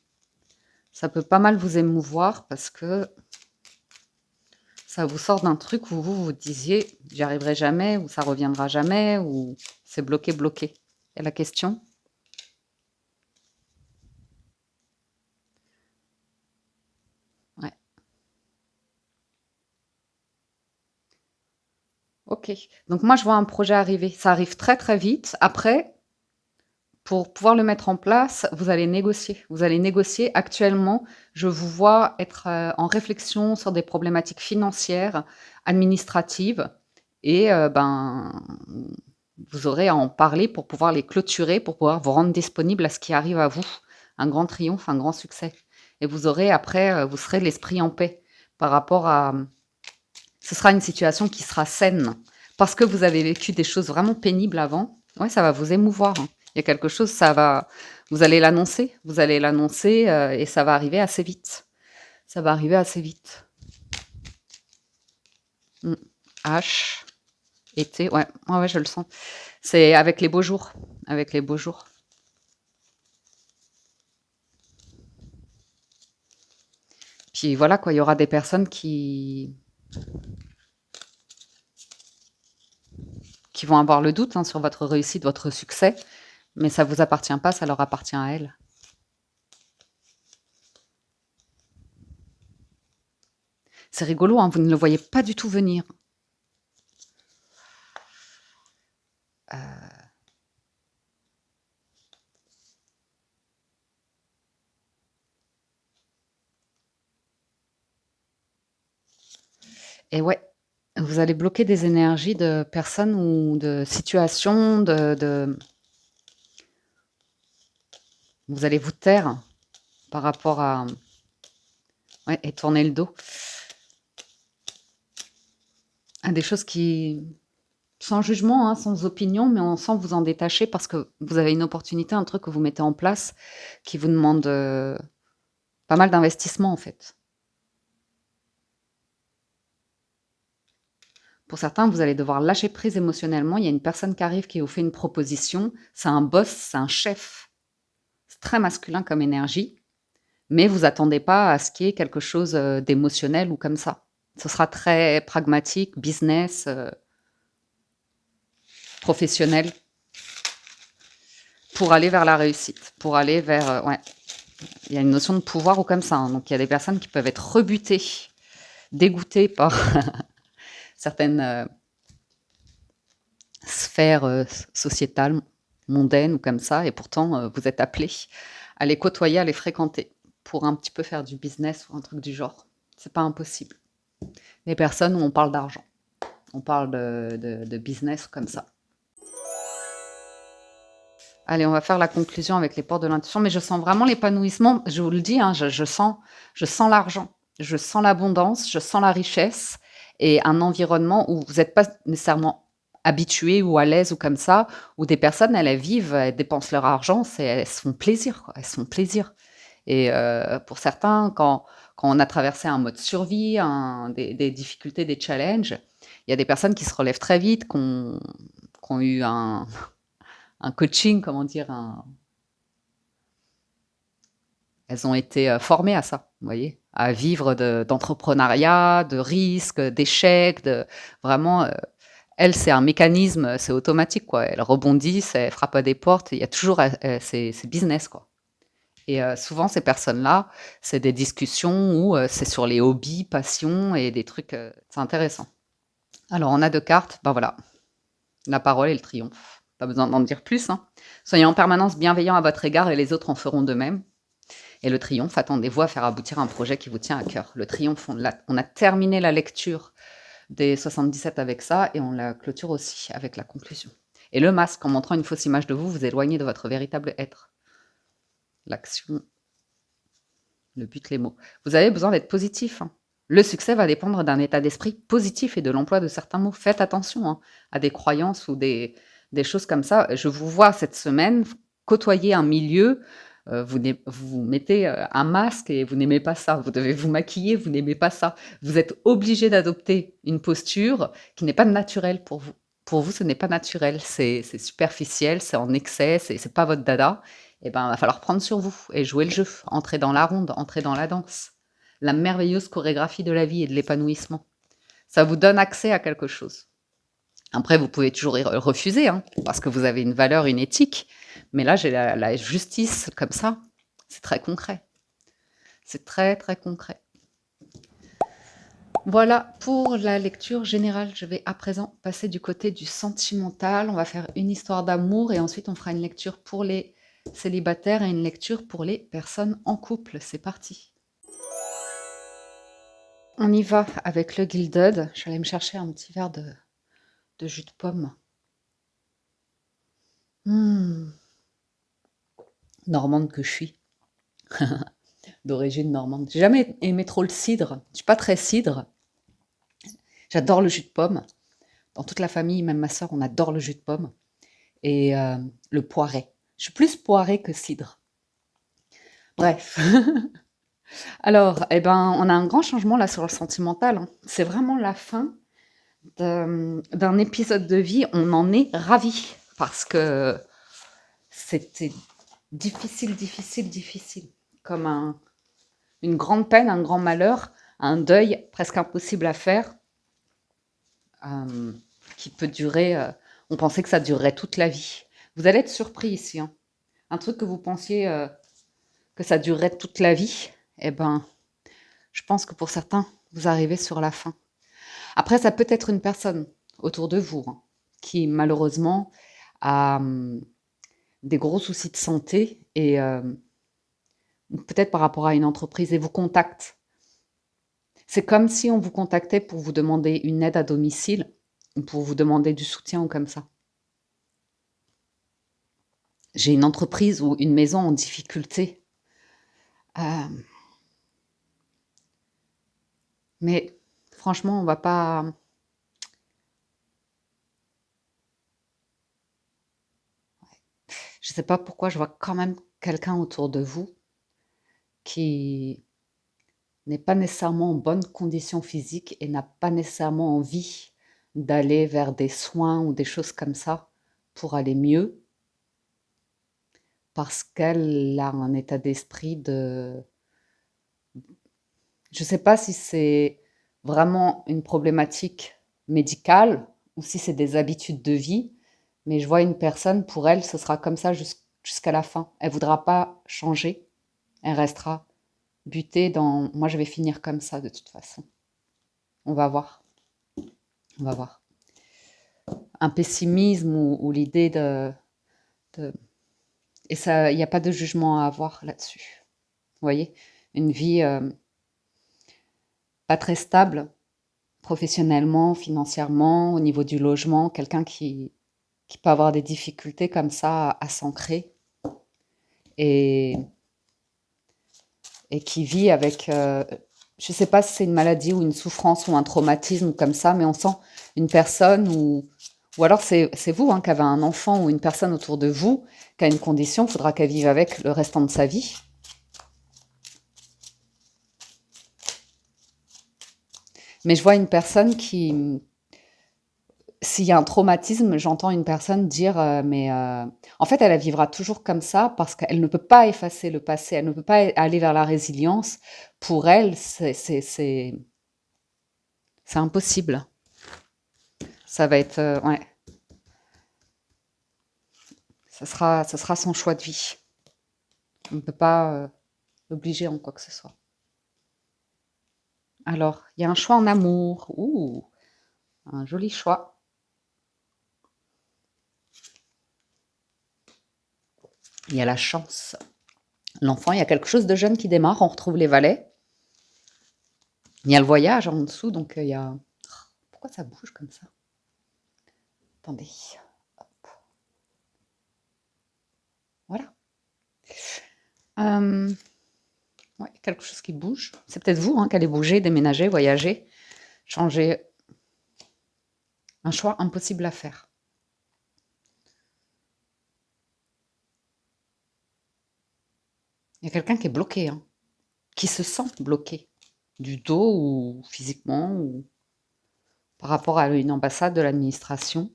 Ça peut pas mal vous émouvoir parce que ça vous sort d'un truc où vous vous disiez j'y arriverai jamais, ou ça reviendra jamais, ou c'est bloqué, bloqué. Et la question? Ouais. Ok. Donc moi, je vois un projet arriver. Ça arrive très très vite. Après, pour pouvoir le mettre en place, vous allez négocier. Vous allez négocier. Actuellement, je vous vois être en réflexion sur des problématiques financières, administratives, et ben, vous aurez à en parler pour pouvoir les clôturer, pour pouvoir vous rendre disponible à ce qui arrive à vous. Un grand triomphe, un grand succès. Et vous aurez après, vous serez l'esprit en paix par rapport à... Ce sera une situation qui sera saine parce que vous avez vécu des choses vraiment pénibles avant. Ouais, ça va vous émouvoir, hein. Il y a quelque chose, ça va... Vous allez l'annoncer et ça va arriver assez vite. Ça va arriver assez vite. Mm. H, été, ouais, ouais, ouais, je le sens. C'est avec les beaux jours. Avec les beaux jours. Puis voilà, quoi, il y aura des personnes qui vont avoir le doute, hein, sur votre réussite, votre succès, mais ça vous appartient pas, ça leur appartient à elles. C'est rigolo, hein, vous ne le voyez pas du tout venir. Et ouais, vous allez bloquer des énergies de personnes ou de situations, vous allez vous taire par rapport à... Ouais, et tourner le dos à des choses qui... Sans jugement, hein, sans opinion, mais on sent vous en détacher parce que vous avez une opportunité, un truc que vous mettez en place qui vous demande Pas mal d'investissements, en fait. Pour certains, vous allez devoir lâcher prise émotionnellement. Il y a une personne qui arrive, qui vous fait une proposition. C'est un boss, c'est un chef. C'est très masculin comme énergie. Mais vous attendez pas à ce qu'il y ait quelque chose d'émotionnel ou comme ça. Ce sera très pragmatique, business, professionnel, pour aller vers la réussite, pour aller vers... ouais, il y a une notion de pouvoir ou comme ça, hein. Donc il y a des personnes qui peuvent être rebutées, dégoûtées par certaines sphères sociétales, mondaines ou comme ça, et pourtant vous êtes appelés à les côtoyer, à les fréquenter, pour un petit peu faire du business ou un truc du genre. C'est pas impossible. Les personnes où on parle d'argent, on parle de business comme ça. Allez, on va faire la conclusion avec les portes de l'intuition, mais je sens vraiment l'épanouissement. Je vous le dis, hein, je sens l'argent, je sens l'abondance, je sens la richesse et un environnement où vous n'êtes pas nécessairement habitué ou à l'aise ou comme ça, où des personnes, elles vivent, elles dépensent leur argent, elles se font plaisir, quoi, elles se font plaisir. Et pour certains, quand on a traversé un mode survie, des difficultés, des challenges, il y a des personnes qui se relèvent très vite, qui ont eu un coaching, comment dire, elles ont été formées à ça, vous voyez, à vivre d'entrepreneuriat, de risques, d'échecs, vraiment, elles, c'est un mécanisme, c'est automatique, quoi. Elles rebondissent, elles frappent à des portes, il y a toujours, c'est business, quoi. Et souvent, ces personnes-là, c'est des discussions où c'est sur les hobbies, passions et des trucs, c'est intéressant. Alors, on a 2 cartes, ben voilà, la parole et le triomphe. Pas besoin d'en dire plus, hein. Soyez en permanence bienveillant à votre égard et les autres en feront de même. Et le triomphe, attendez-vous à faire aboutir un projet qui vous tient à cœur. Le triomphe, on a terminé la lecture des 77 avec ça et on la clôture aussi avec la conclusion. Et le masque, en montrant une fausse image de vous, vous éloignez de votre véritable être. L'action, le but, les mots. Vous avez besoin d'être positif, hein. Le succès va dépendre d'un état d'esprit positif et de l'emploi de certains mots. Faites attention, hein, à des croyances ou des choses comme ça. Je vous vois cette semaine côtoyer un milieu, vous mettez un masque et vous n'aimez pas ça. Vous devez vous maquiller, vous n'aimez pas ça. Vous êtes obligé d'adopter une posture qui n'est pas naturelle pour vous. Pour vous, ce n'est pas naturel. C'est superficiel, c'est en excès, c'est pas votre dada. Eh ben, il va falloir prendre sur vous et jouer le jeu, entrer dans la ronde, entrer dans la danse. La merveilleuse chorégraphie de la vie et de l'épanouissement. Ça vous donne accès à quelque chose. Après, vous pouvez toujours refuser, hein, parce que vous avez une valeur, une éthique. Mais là, j'ai la justice comme ça. C'est très concret. C'est très, très concret. Voilà pour la lecture générale. Je vais à présent passer du côté du sentimental. On va faire une histoire d'amour et ensuite on fera une lecture pour les célibataires et une lecture pour les personnes en couple. C'est parti. On y va avec le Gilded. Je vais aller me chercher un petit verre de jus de pomme. Normande que je suis. D'origine normande. J'ai jamais aimé trop le cidre. Je suis pas très cidre. J'adore le jus de pomme. Dans toute la famille, même ma sœur, on adore le jus de pomme. Et le poiré. Je suis plus poiré que cidre. Bref. Alors, eh ben, on a un grand changement là sur le sentimental, hein. C'est vraiment la fin d'un épisode de vie. On en est ravis parce que c'était difficile, difficile, difficile. Comme une grande peine, un grand malheur, un deuil presque impossible à faire, qui peut durer. On pensait que ça durerait toute la vie. Vous allez être surpris ici, hein. Un truc que vous pensiez que ça durerait toute la vie, eh ben, je pense que pour certains, vous arrivez sur la fin. Après, ça peut être une personne autour de vous, hein, qui malheureusement a des gros soucis de santé et peut-être par rapport à une entreprise et vous contacte. C'est comme si on vous contactait pour vous demander une aide à domicile ou pour vous demander du soutien ou comme ça. J'ai une entreprise ou une maison en difficulté. Mais franchement, on va pas. Je sais pas pourquoi je vois quand même quelqu'un autour de vous qui n'est pas nécessairement en bonne condition physique et n'a pas nécessairement envie d'aller vers des soins ou des choses comme ça pour aller mieux, parce qu'elle a un état d'esprit de... Je ne sais pas si c'est vraiment une problématique médicale ou si c'est des habitudes de vie, mais je vois une personne, pour elle, ce sera comme ça jusqu'à la fin. Elle voudra pas changer, elle restera butée dans moi je vais finir comme ça de toute façon. On va voir, on va voir. Un pessimisme ou l'idée de- et ça, il n'y a pas de jugement à avoir là-dessus. Vous voyez, une vie pas très stable, professionnellement, financièrement, au niveau du logement, quelqu'un qui peut avoir des difficultés comme ça à s'ancrer et, et qui vit avec, je ne sais pas si c'est une maladie ou une souffrance ou un traumatisme comme ça, mais on sent une personne ou alors c'est vous qui avez un enfant ou une personne autour de vous qui a une condition, il faudra qu'elle vive avec le restant de sa vie. Mais je vois une personne qui, s'il y a un traumatisme, j'entends une personne dire, en fait, elle vivra toujours comme ça parce qu'elle ne peut pas effacer le passé, elle ne peut pas aller vers la résilience. Pour elle, c'est impossible. Ça va être, ouais, ça sera son choix de vie. On ne peut pas l'obliger en quoi que ce soit. Alors, il y a un choix en amour. Ouh, un joli choix. Il y a la chance. L'enfant, il y a quelque chose de jeune qui démarre, on retrouve les valets. Il y a le voyage en dessous, donc il y a... Pourquoi ça bouge comme ça? Attendez. Voilà. Ouais, quelque chose qui bouge. C'est peut-être vous qui allez bouger, déménager, voyager, changer. Un choix impossible à faire. Il y a quelqu'un qui est bloqué, qui se sent bloqué, du dos ou physiquement, ou par rapport à une ambassade de l'administration.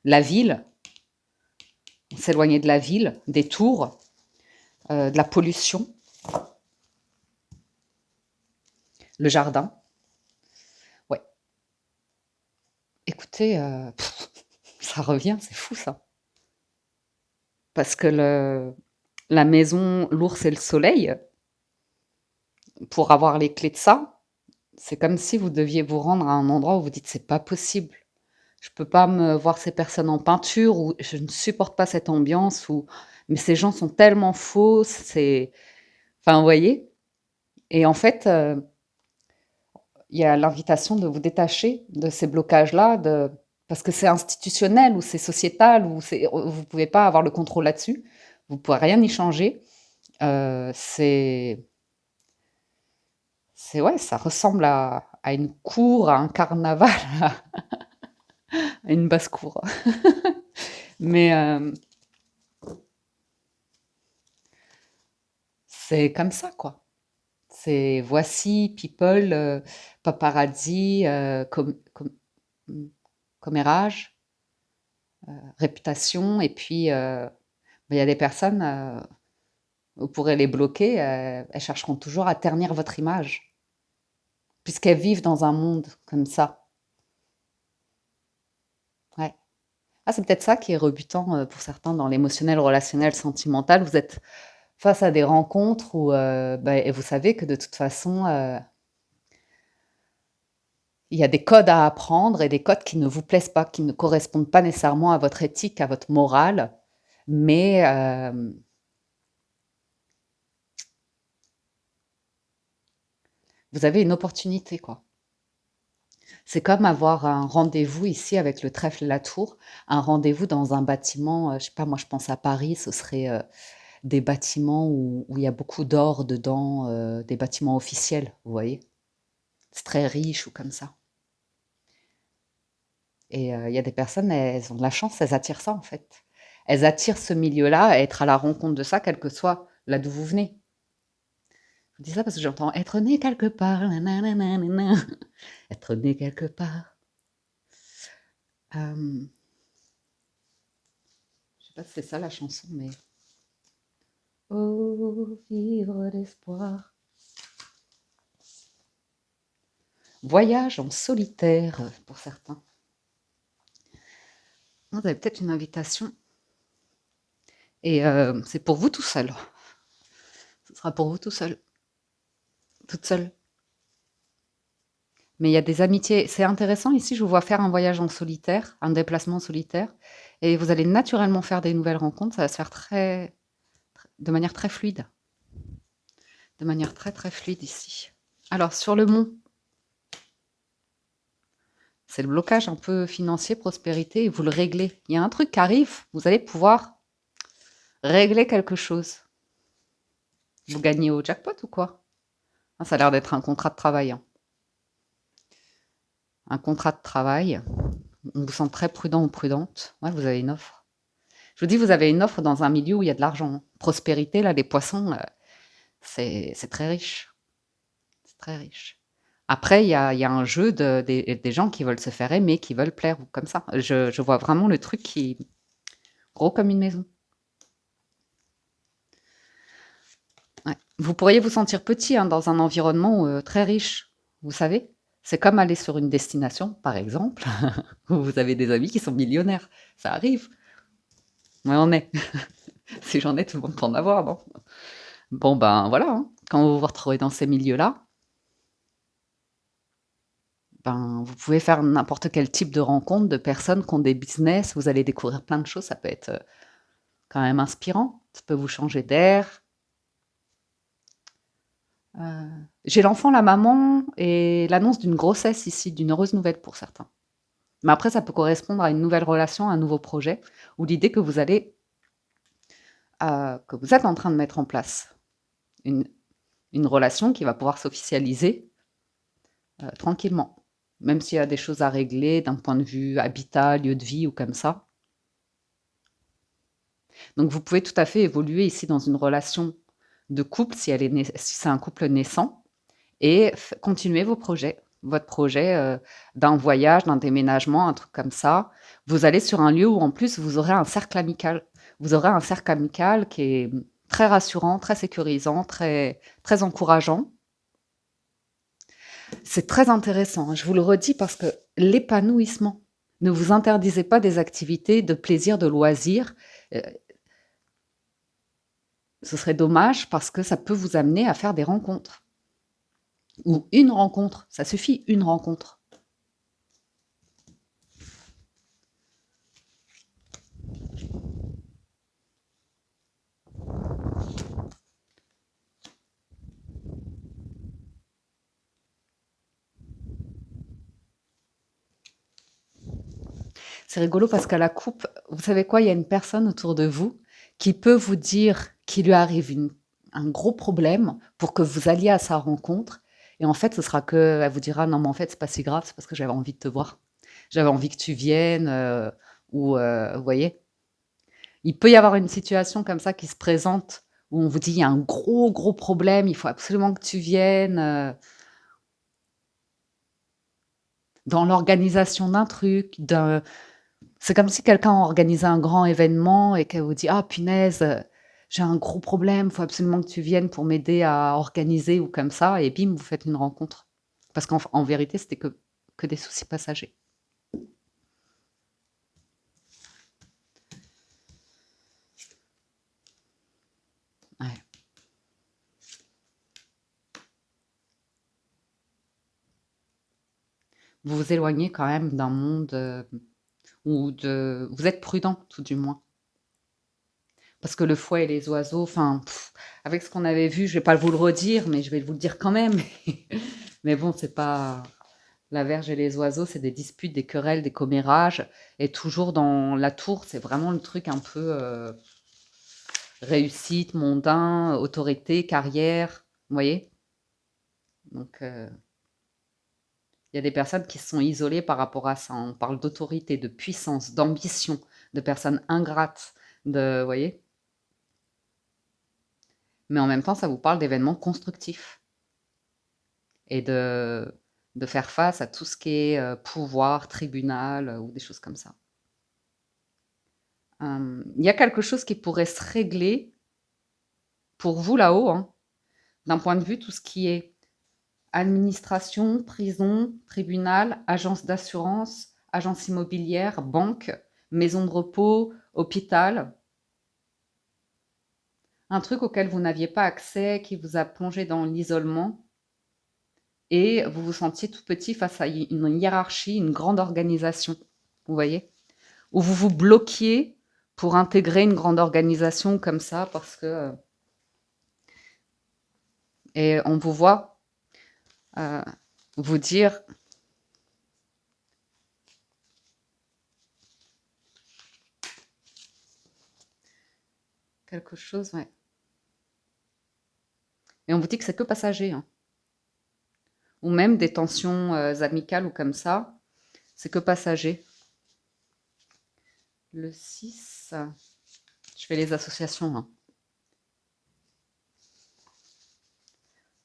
La ville, s'éloigner de la ville, des tours, de la pollution, le jardin. Ouais, écoutez, ça revient, c'est fou ça. Parce que la maison, l'ours et le soleil, pour avoir les clés de ça, c'est comme si vous deviez vous rendre à un endroit où vous dites c'est pas possible. Je peux pas me voir ces personnes en peinture ou je ne supporte pas cette ambiance ou mais ces gens sont tellement faux, c'est enfin vous voyez? Et en fait, il y a l'invitation de vous détacher de ces blocages-là, parce que c'est institutionnel ou c'est sociétal ou vous pouvez pas avoir le contrôle là-dessus. Vous pouvez rien y changer. C'est ouais, ça ressemble à une cour, à un carnaval, à une basse-cour. Mais c'est comme ça, quoi. C'est voici, people, paparazzi, commérage, réputation, et puis il y a des personnes, vous pourrez les bloquer, elles chercheront toujours à ternir votre image, puisqu'elles vivent dans un monde comme ça. Ouais. Ah, c'est peut-être ça qui est rebutant pour certains dans l'émotionnel, relationnel, sentimental. Vous êtes face à des rencontres où, et vous savez que de toute façon, il y a des codes à apprendre et des codes qui ne vous plaisent pas, qui ne correspondent pas nécessairement à votre éthique, à votre morale, mais vous avez une opportunité, quoi. C'est comme avoir un rendez-vous ici avec le trèfle et la tour, un rendez-vous dans un bâtiment, je sais pas, moi je pense à Paris, ce serait des bâtiments où il y a beaucoup d'or dedans, des bâtiments officiels, vous voyez? C'est très riche ou comme ça. Et il y a des personnes, elles ont de la chance, elles attirent ça en fait. Elles attirent ce milieu-là, à être à la rencontre de ça, quel que soit là d'où vous venez. Je dis ça parce que j'entends être né quelque part, nanana, nanana. Être né quelque part. Je sais pas si c'est ça la chanson, mais oh, vivre d'espoir. Voyage en solitaire pour certains. Vous avez peut-être une invitation et c'est pour vous tout seul. Ce sera pour vous tout seul, toute seule. Mais il y a des amitiés. C'est intéressant ici, je vous vois faire un voyage en solitaire, un déplacement en solitaire, et vous allez naturellement faire des nouvelles rencontres. Ça va se faire de manière très fluide, de manière très très fluide ici. Alors sur le mont, c'est le blocage un peu financier, prospérité, et vous le réglez. Il y a un truc qui arrive, vous allez pouvoir régler quelque chose. Vous gagnez au jackpot ou quoi? Ah, ça a l'air d'être un contrat de travail, hein. Un contrat de travail. On vous sent très prudent ou prudente. Ouais, vous avez une offre. Je vous dis, vous avez une offre dans un milieu où il y a de l'argent, hein. Prospérité, là, les poissons, c'est très riche. C'est très riche. Après, il y a un jeu des gens qui veulent se faire aimer, qui veulent plaire, ou comme ça. Je vois vraiment le truc qui gros comme une maison. Ouais. Vous pourriez vous sentir petit, hein, dans un environnement très riche, vous savez. C'est comme aller sur une destination, par exemple, où vous avez des amis qui sont millionnaires. Ça arrive. Ouais, on est. Si j'en ai, tout le monde peut en avoir, non? Bon, ben voilà, hein. Quand vous vous retrouvez dans ces milieux-là, ben, vous pouvez faire n'importe quel type de rencontre de personnes qui ont des business. Vous allez découvrir plein de choses. Ça peut être quand même inspirant. Ça peut vous changer d'air. J'ai l'enfant, la maman et l'annonce d'une grossesse ici, d'une heureuse nouvelle pour certains. Mais après, ça peut correspondre à une nouvelle relation, à un nouveau projet, ou l'idée que vous êtes en train de mettre en place. Une, une relation qui va pouvoir s'officialiser tranquillement. Même s'il y a des choses à régler d'un point de vue habitat, lieu de vie ou comme ça. Donc vous pouvez tout à fait évoluer ici dans une relation de couple si c'est un couple naissant et continuer vos projets. Votre projet d'un voyage, d'un déménagement, un truc comme ça. Vous allez sur un lieu où en plus vous aurez un cercle amical. Vous aurez un cercle amical qui est très rassurant, très sécurisant, très, très encourageant. C'est très intéressant, hein. Je vous le redis parce que l'épanouissement, ne vous interdisez pas des activités de plaisir, de loisirs. Euh, Ce serait dommage parce que ça peut vous amener à faire des rencontres. Ou une rencontre, ça suffit, une rencontre. C'est rigolo parce qu'à la coupe, vous savez quoi, il y a une personne autour de vous qui peut vous dire qu'il lui arrive un gros problème pour que vous alliez à sa rencontre. Et en fait, ce sera que elle vous dira non, mais en fait, c'est pas si grave, c'est parce que j'avais envie de te voir. J'avais envie que tu viennes, ou vous voyez. Il peut y avoir une situation comme ça qui se présente où on vous dit il y a un gros, gros problème, il faut absolument que tu viennes dans l'organisation d'un truc, c'est comme si quelqu'un organisait un grand événement et qu'elle vous dit ah punaise, j'ai un gros problème, il faut absolument que tu viennes pour m'aider à organiser ou comme ça, et bim, vous faites une rencontre. Parce qu'en vérité, c'était que des soucis passagers. Ouais. Vous vous éloignez quand même d'un monde vous êtes prudent, tout du moins. Parce que le fouet et les oiseaux, enfin, avec ce qu'on avait vu, je vais pas vous le redire, mais je vais vous le dire quand même. Mais bon, c'est pas la verge et les oiseaux, c'est des disputes, des querelles, des commérages. Et toujours dans la tour, c'est vraiment le truc un peu réussite, mondain, autorité, carrière. Vous voyez? Donc, il y a des personnes qui se sont isolées par rapport à ça. On parle d'autorité, de puissance, d'ambition, de personnes ingrates, vous voyez? mais en même temps, ça vous parle d'événements constructifs et de faire face à tout ce qui est pouvoir, tribunal ou des choses comme ça. Il y a quelque chose qui pourrait se régler pour vous là-haut, hein, d'un point de vue tout ce qui est administration, prison, tribunal, agence d'assurance, agence immobilière, banque, maison de repos, hôpital. Un truc auquel vous n'aviez pas accès, qui vous a plongé dans l'isolement et vous vous sentiez tout petit face à une hiérarchie, une grande organisation. Vous voyez? Ou vous vous bloquiez pour intégrer une grande organisation comme ça parce que... et on vous voit vous dire quelque chose, ouais. Et on vous dit que c'est que passager, hein. Ou même des tensions amicales ou comme ça, c'est que passager. Le 6, je fais les associations, hein.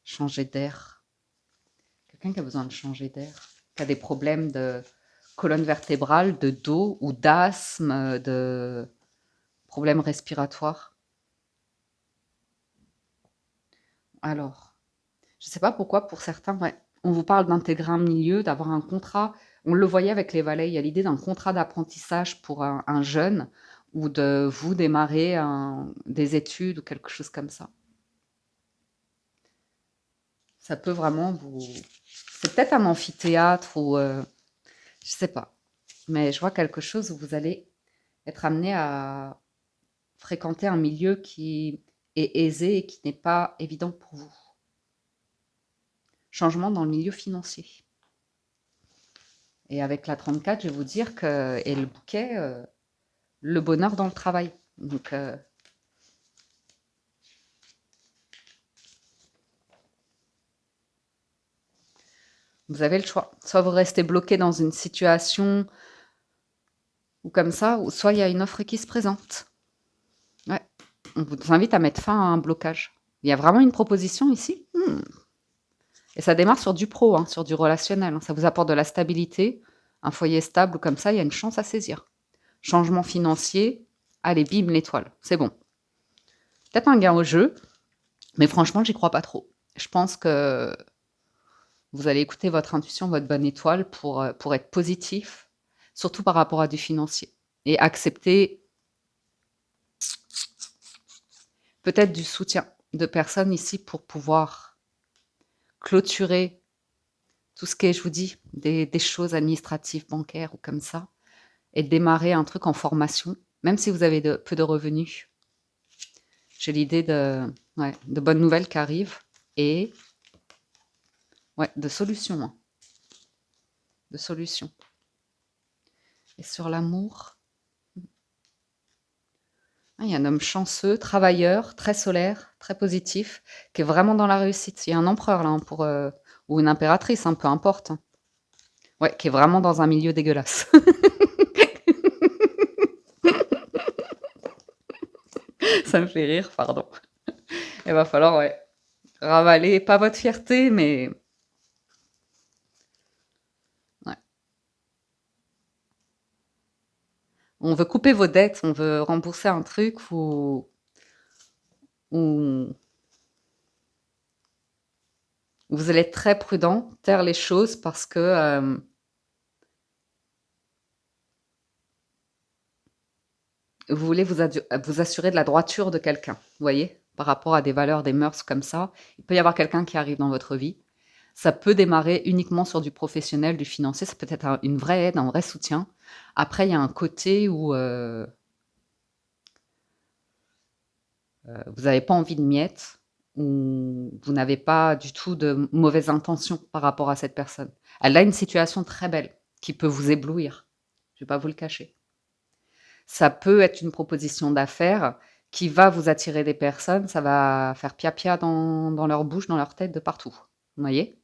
Changer d'air. Quelqu'un qui a besoin de changer d'air, qui a des problèmes de colonne vertébrale, de dos ou d'asthme, de problèmes respiratoires. Alors, je ne sais pas pourquoi, pour certains, ouais, on vous parle d'intégrer un milieu, d'avoir un contrat. On le voyait avec les valets, il y a l'idée d'un contrat d'apprentissage pour un jeune ou de vous démarrer des études ou quelque chose comme ça. Ça peut vraiment vous... C'est peut-être un amphithéâtre ou... je sais pas. Mais je vois quelque chose où vous allez être amené à fréquenter un milieu qui est aisé et qui n'est pas évident pour vous. Changement dans le milieu financier. Et avec la 34, je vais vous dire que... Et le bouquet, le bonheur dans le travail. Donc... vous avez le choix. Soit vous restez bloqué dans une situation ou comme ça, ou soit il y a une offre qui se présente. Ouais. On vous invite à mettre fin à un blocage. Il y a vraiment une proposition ici. Et ça démarre sur du pro, hein, sur du relationnel. Hein. Ça vous apporte de la stabilité, un foyer stable comme ça, il y a une chance à saisir. Changement financier, allez, bim, l'étoile, c'est bon. Peut-être un gain au jeu, mais franchement, j'y crois pas trop. Je pense que vous allez écouter votre intuition, votre bonne étoile pour être positif, surtout par rapport à du financier. Et accepter peut-être du soutien de personnes ici pour pouvoir clôturer tout ce qui est, je vous dis, des choses administratives, bancaires ou comme ça, et démarrer un truc en formation, même si vous avez peu de revenus. J'ai l'idée de bonnes nouvelles qui arrivent et de solutions. Hein. De solutions. Et sur l'amour, il y a un homme chanceux, travailleur, très solaire, très positif, qui est vraiment dans la réussite. Il y a un empereur là, hein, ou une impératrice, hein, peu importe. Hein. Ouais, qui est vraiment dans un milieu dégueulasse. Ça me fait rire, pardon. Il va falloir, ravaler, pas votre fierté, mais... Ouais. On veut couper vos dettes, on veut rembourser un truc ou vous allez être très prudent, taire les choses parce que vous voulez vous assurer de la droiture de quelqu'un, vous voyez, par rapport à des valeurs, des mœurs comme ça. Il peut y avoir quelqu'un qui arrive dans votre vie. Ça peut démarrer uniquement sur du professionnel, du financier. Ça peut être une vraie aide, un vrai soutien. Après, il y a un côté où vous n'avez pas envie de miettes, ou vous n'avez pas du tout de mauvaises intentions par rapport à cette personne. Elle a une situation très belle qui peut vous éblouir. Je ne vais pas vous le cacher. Ça peut être une proposition d'affaires qui va vous attirer des personnes, ça va faire pia-pia dans leur bouche, dans leur tête, de partout. Vous voyez?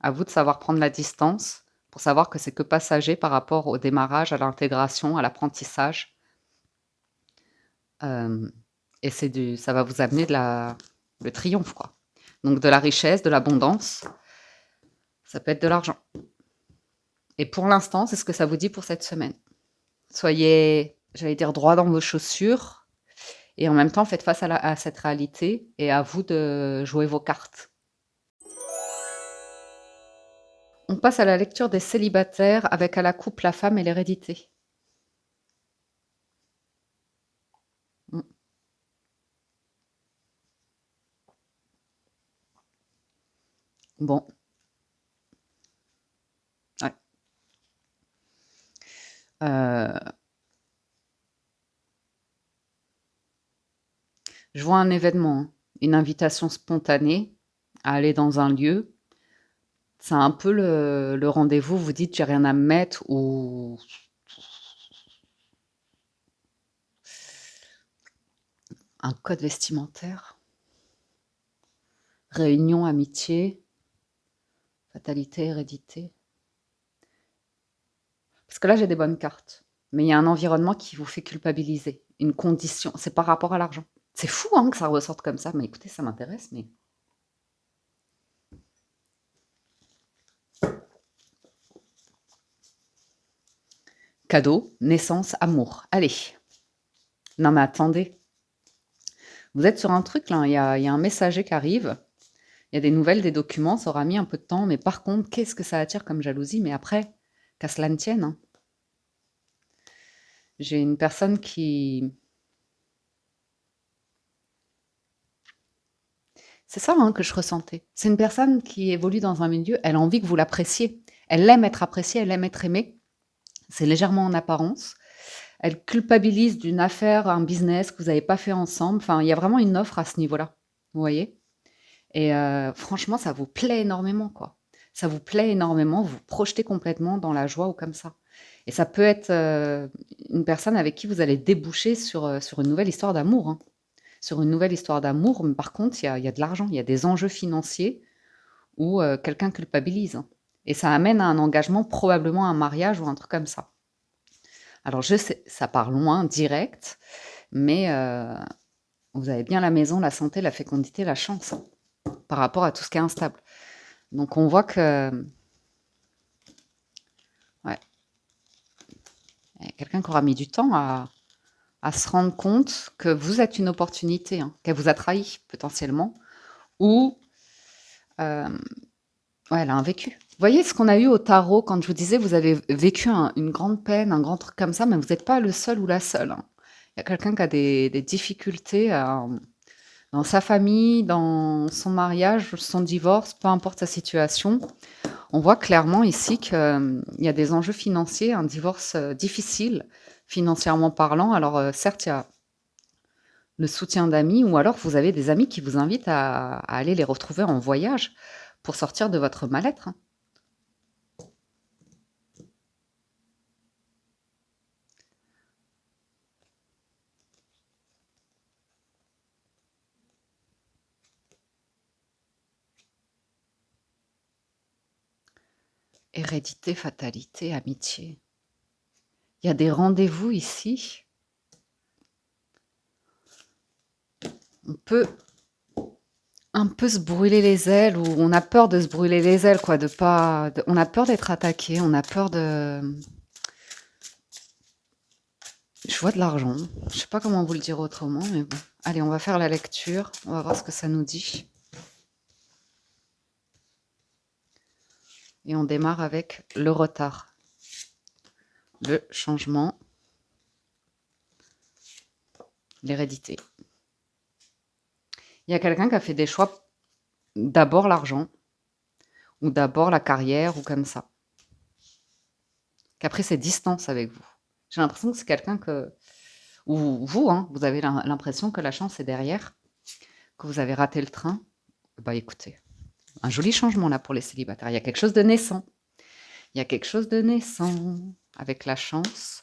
À vous de savoir prendre la distance pour savoir que c'est que passager par rapport au démarrage, à l'intégration, à l'apprentissage. Et ça va vous amener de la le triomphe, quoi. Donc de la richesse, de l'abondance, ça peut être de l'argent. Et pour l'instant, c'est ce que ça vous dit pour cette semaine. Soyez, j'allais dire, droit dans vos chaussures et en même temps, faites face à cette réalité et à vous de jouer vos cartes. On passe à la lecture des célibataires avec à la coupe la femme et l'hérédité. Mm. Bon, ouais. Euh, je vois un événement, hein, une invitation spontanée à aller dans un lieu. C'est un peu le rendez-vous, vous dites j'ai rien à me mettre ou un code vestimentaire, réunion, amitié, fatalité, hérédité. Parce que là, j'ai des bonnes cartes. Mais il y a un environnement qui vous fait culpabiliser. Une condition. C'est par rapport à l'argent. C'est fou hein, que ça ressorte comme ça. Mais écoutez, ça m'intéresse. Mais cadeau, naissance, amour. Allez. Non mais attendez. Vous êtes sur un truc là. Il y a un messager qui arrive. Il y a des nouvelles, des documents. Ça aura mis un peu de temps. Mais par contre, qu'est-ce que ça attire comme jalousie? Mais après, qu'à cela ne tienne, hein. J'ai une personne qui... C'est ça hein, que je ressentais. C'est une personne qui évolue dans un milieu, elle a envie que vous l'appréciez. Elle aime être appréciée, elle aime être aimée. C'est légèrement en apparence. Elle culpabilise d'une affaire, un business que vous n'avez pas fait ensemble. Enfin, il y a vraiment une offre à ce niveau-là. Vous voyez? Et franchement, ça vous plaît énormément, quoi. Ça vous plaît énormément, vous vous projetez complètement dans la joie ou comme ça. Et ça peut être une personne avec qui vous allez déboucher sur une nouvelle histoire d'amour, hein. Sur une nouvelle histoire d'amour, mais par contre, il y a de l'argent, il y a des enjeux financiers où quelqu'un culpabilise, hein. Et ça amène à un engagement, probablement un mariage ou un truc comme ça. Alors je sais, ça part loin, direct, mais vous avez bien la maison, la santé, la fécondité, la chance, hein, par rapport à tout ce qui est instable. Donc on voit que ouais, il y a quelqu'un qui aura mis du temps à se rendre compte que vous êtes une opportunité, hein, qu'elle vous a trahi potentiellement, ou ouais, elle a un vécu. Vous voyez ce qu'on a eu au tarot quand je vous disais vous avez vécu une grande peine, un grand truc comme ça, mais vous n'êtes pas le seul ou la seule, hein. Il y a quelqu'un qui a des difficultés dans sa famille, dans son mariage, son divorce, peu importe sa situation. On voit clairement ici qu'il y a des enjeux financiers, un divorce difficile, financièrement parlant. Alors certes, il y a le soutien d'amis, ou alors vous avez des amis qui vous invitent à aller les retrouver en voyage pour sortir de votre mal-être, hein. Hérédité, fatalité, amitié. Il y a des rendez-vous ici. On peut un peu se brûler les ailes, ou on a peur de se brûler les ailes, quoi, on a peur d'être attaqué, on a peur de... Je vois de l'argent. Je sais pas comment vous le dire autrement, mais bon. Allez, on va faire la lecture. On va voir ce que ça nous dit. Et on démarre avec le retard, le changement, l'hérédité. Il y a quelqu'un qui a fait des choix, d'abord l'argent, ou d'abord la carrière, ou comme ça, qui a pris ses distances avec vous. J'ai l'impression que c'est quelqu'un que... Ou vous, hein, vous avez l'impression que la chance est derrière, que vous avez raté le train. Bah écoutez, un joli changement là pour les célibataires. Il y a quelque chose de naissant. Il y a quelque chose de naissant avec la chance.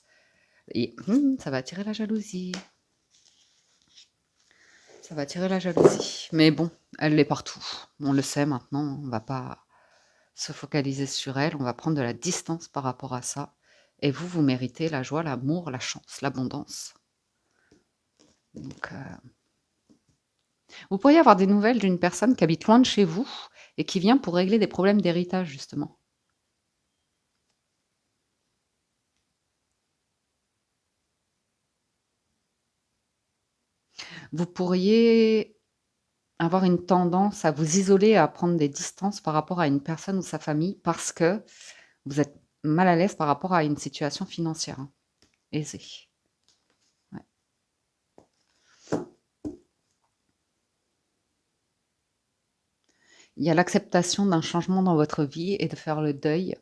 Et ça va attirer la jalousie. Ça va attirer la jalousie. Mais bon, elle l'est partout. On le sait maintenant. On ne va pas se focaliser sur elle. On va prendre de la distance par rapport à ça. Et vous, vous méritez la joie, l'amour, la chance, l'abondance. Donc, Vous pourriez avoir des nouvelles d'une personne qui habite loin de chez vous et qui vient pour régler des problèmes d'héritage, justement. Vous pourriez avoir une tendance à vous isoler, à prendre des distances par rapport à une personne ou sa famille parce que vous êtes mal à l'aise par rapport à une situation financière, hein, aisée. Ouais. Il y a l'acceptation d'un changement dans votre vie et de faire le deuil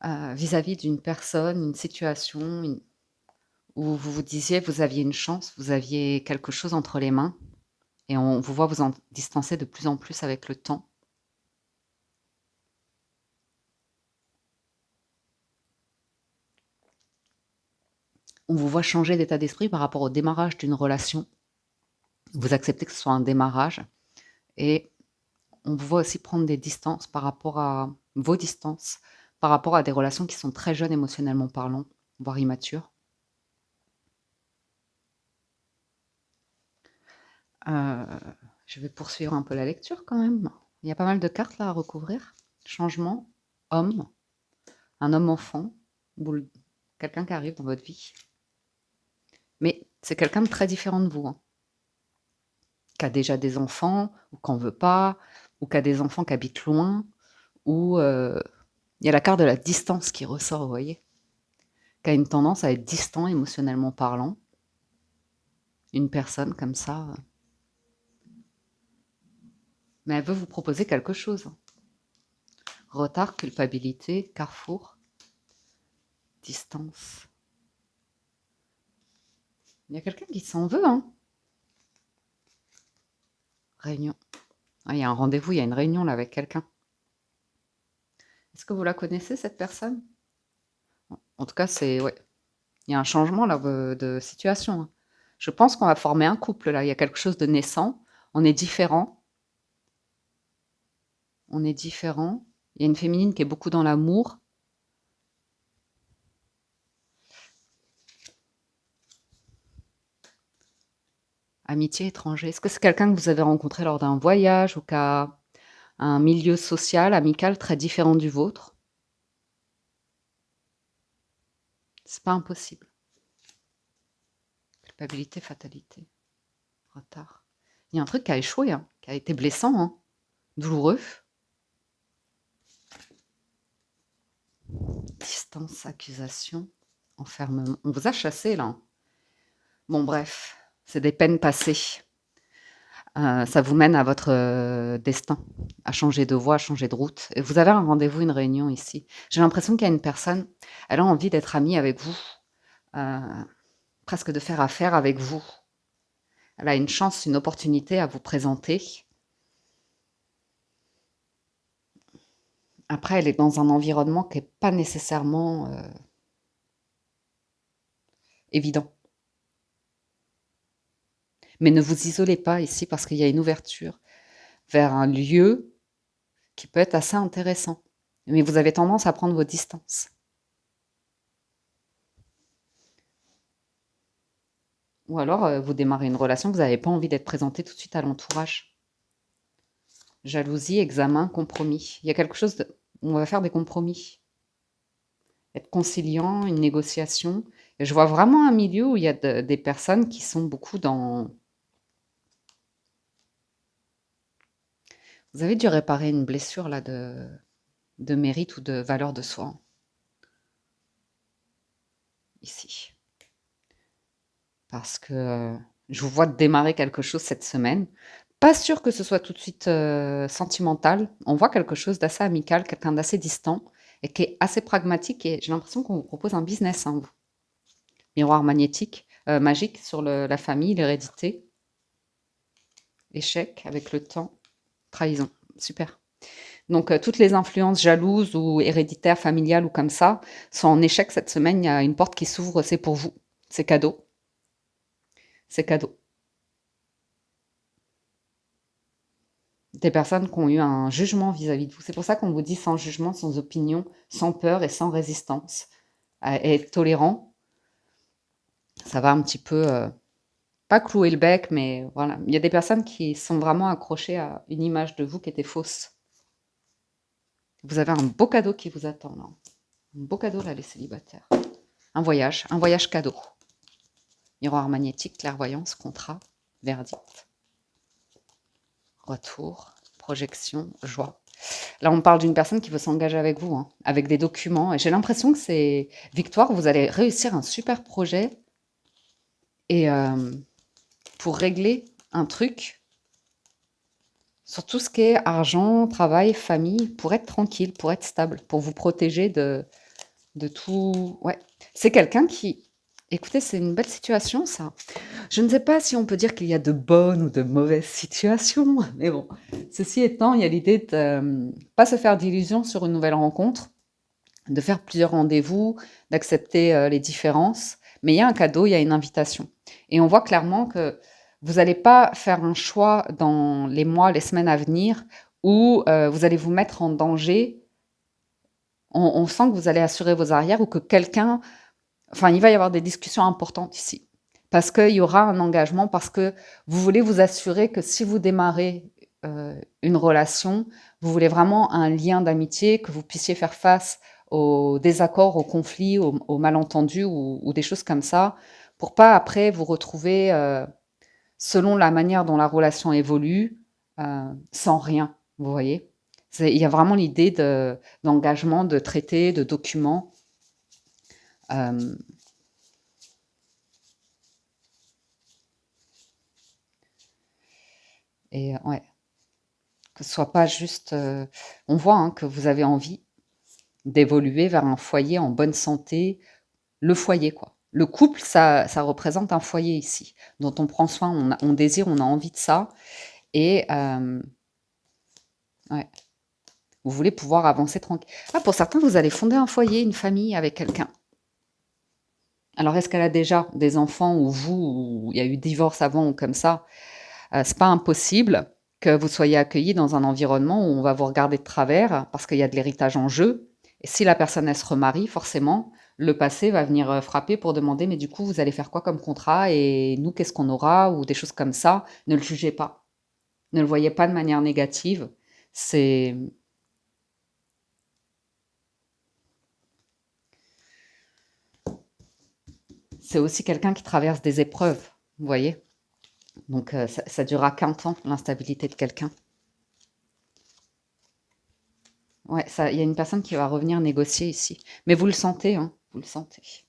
vis-à-vis d'une personne, une situation où vous vous disiez vous aviez une chance, vous aviez quelque chose entre les mains et on vous voit vous en distancer de plus en plus avec le temps. On vous voit changer d'état d'esprit par rapport au démarrage d'une relation. Vous acceptez que ce soit un démarrage et on vous voit aussi prendre des distances par rapport à vos distances, par rapport à des relations qui sont très jeunes émotionnellement parlant, voire immatures. Heu, je vais poursuivre un peu la lecture quand même. Il y a pas mal de cartes là à recouvrir. Changement, homme, un homme-enfant ou quelqu'un qui arrive dans votre vie. Mais c'est quelqu'un de très différent de vous, hein, qui a déjà des enfants ou qui en veut pas, ou qui a des enfants qui habitent loin, ou il y a la carte de la distance qui ressort, vous voyez? Qui a une tendance à être distant émotionnellement parlant. Une personne comme ça, mais elle veut vous proposer quelque chose. Retard, culpabilité, carrefour, distance. Il y a quelqu'un qui s'en veut, hein. Réunion. Ah, il y a un rendez-vous, il y a une réunion là avec quelqu'un. Est-ce que vous la connaissez, cette personne? En tout cas, c'est ouais, il y a un changement là de situation, hein. Je pense qu'on va former un couple là. Il y a quelque chose de naissant. On est différents. On est différents. Il y a une féminine qui est beaucoup dans l'amour. Amitié étranger. Est-ce que c'est quelqu'un que vous avez rencontré lors d'un voyage ou qui a un milieu social, amical très différent du vôtre? C'est pas impossible. Culpabilité, fatalité, retard. Il y a un truc qui a échoué, hein, qui a été blessant, hein, douloureux. Distance, accusation, enfermement. On vous a chassé là, hein. Bon bref, c'est des peines passées. Ça vous mène à votre, destin, à changer de voie, à changer de route et vous avez un rendez-vous, une réunion ici. J'ai l'impression qu'il y a une personne, elle a envie d'être amie avec vous, heu, presque de faire affaire avec vous. Elle a une chance, une opportunité à vous présenter. Après, elle est dans un environnement qui est pas nécessairement, évident. Mais ne vous isolez pas ici parce qu'il y a une ouverture vers un lieu qui peut être assez intéressant. Mais vous avez tendance à prendre vos distances. Ou alors, vous démarrez une relation, vous n'avez pas envie d'être présenté tout de suite à l'entourage. Jalousie, examen, compromis. Il y a quelque chose de on va faire des compromis. Être conciliant, une négociation. Et je vois vraiment un milieu où il y a des personnes qui sont beaucoup dans... Vous avez dû réparer une blessure là de mérite ou de valeur de soi, ici. Parce que je vous vois démarrer quelque chose cette semaine. Pas sûr que ce soit tout de suite sentimental. On voit quelque chose d'assez amical, quelqu'un d'assez distant et qui est assez pragmatique. Et j'ai l'impression qu'on vous propose un business, hein, vous. Miroir magnétique, magique sur la famille, l'hérédité, échec avec le temps, trahison. Super. Donc, toutes les influences jalouses ou héréditaires, familiales ou comme ça sont en échec cette semaine. Il y a une porte qui s'ouvre, c'est pour vous. C'est cadeau. C'est cadeau. Des personnes qui ont eu un jugement vis-à-vis de vous. C'est pour ça qu'on vous dit sans jugement, sans opinion, sans peur et sans résistance. Et être tolérant, ça va un petit peu pas clouer le bec, mais voilà. Il y a des personnes qui sont vraiment accrochées à une image de vous qui était fausse. Vous avez un beau cadeau qui vous attend là. Un beau cadeau là, les célibataires. Un voyage cadeau. Miroir magnétique, clairvoyance, contrat, verdict, retour, projection, joie. Là, on parle d'une personne qui veut s'engager avec vous, hein, avec des documents. Et j'ai l'impression que c'est Victoire, vous allez réussir un super projet et pour régler un truc sur tout ce qui est argent, travail, famille, pour être tranquille, pour être stable, pour vous protéger de tout. Ouais, c'est quelqu'un qui. Écoutez, c'est une belle situation, ça. Je ne sais pas si on peut dire qu'il y a de bonnes ou de mauvaises situations, mais bon. Ceci étant, il y a l'idée de pas se faire d'illusions sur une nouvelle rencontre, de faire plusieurs rendez-vous, d'accepter les différences. Mais il y a un cadeau, il y a une invitation. Et on voit clairement que vous n'allez pas faire un choix dans les mois, les semaines à venir où vous allez vous mettre en danger. On sent que vous allez assurer vos arrières ou que quelqu'un. Enfin, il va y avoir des discussions importantes ici. Parce qu'il y aura un engagement, parce que vous voulez vous assurer que si vous démarrez une relation, vous voulez vraiment un lien d'amitié, que vous puissiez faire face aux désaccords, aux conflits, aux malentendus ou des choses comme ça, pour pas après vous retrouver, selon la manière dont la relation évolue, sans rien, vous voyez. Il y a vraiment l'idée d'engagement, de traité, de documents. Euh, et ouais, que ce soit pas juste. On voit hein, que vous avez envie d'évoluer vers un foyer en bonne santé, le foyer quoi. Le couple, ça représente un foyer ici, dont on prend soin, on désire, on a envie de ça. Et ouais, vous voulez pouvoir avancer tranquille. Ah, pour certains, vous allez fonder un foyer, une famille avec quelqu'un. Alors, est-ce qu'elle a déjà des enfants ou vous, ou il y a eu divorce avant ou comme ça? C'est pas impossible que vous soyez accueillis dans un environnement où on va vous regarder de travers parce qu'il y a de l'héritage en jeu. Et si la personne, elle se remarie, forcément, le passé va venir frapper pour demander, mais du coup, vous allez faire quoi comme contrat et nous, qu'est-ce qu'on aura ou des choses comme ça. Ne le jugez pas. Ne le voyez pas de manière négative. C'est c'est aussi quelqu'un qui traverse des épreuves, vous voyez. Donc, ça durera qu'un temps, l'instabilité de quelqu'un. Ouais, ça, il y a une personne qui va revenir négocier ici. Mais vous le sentez, hein, vous le sentez.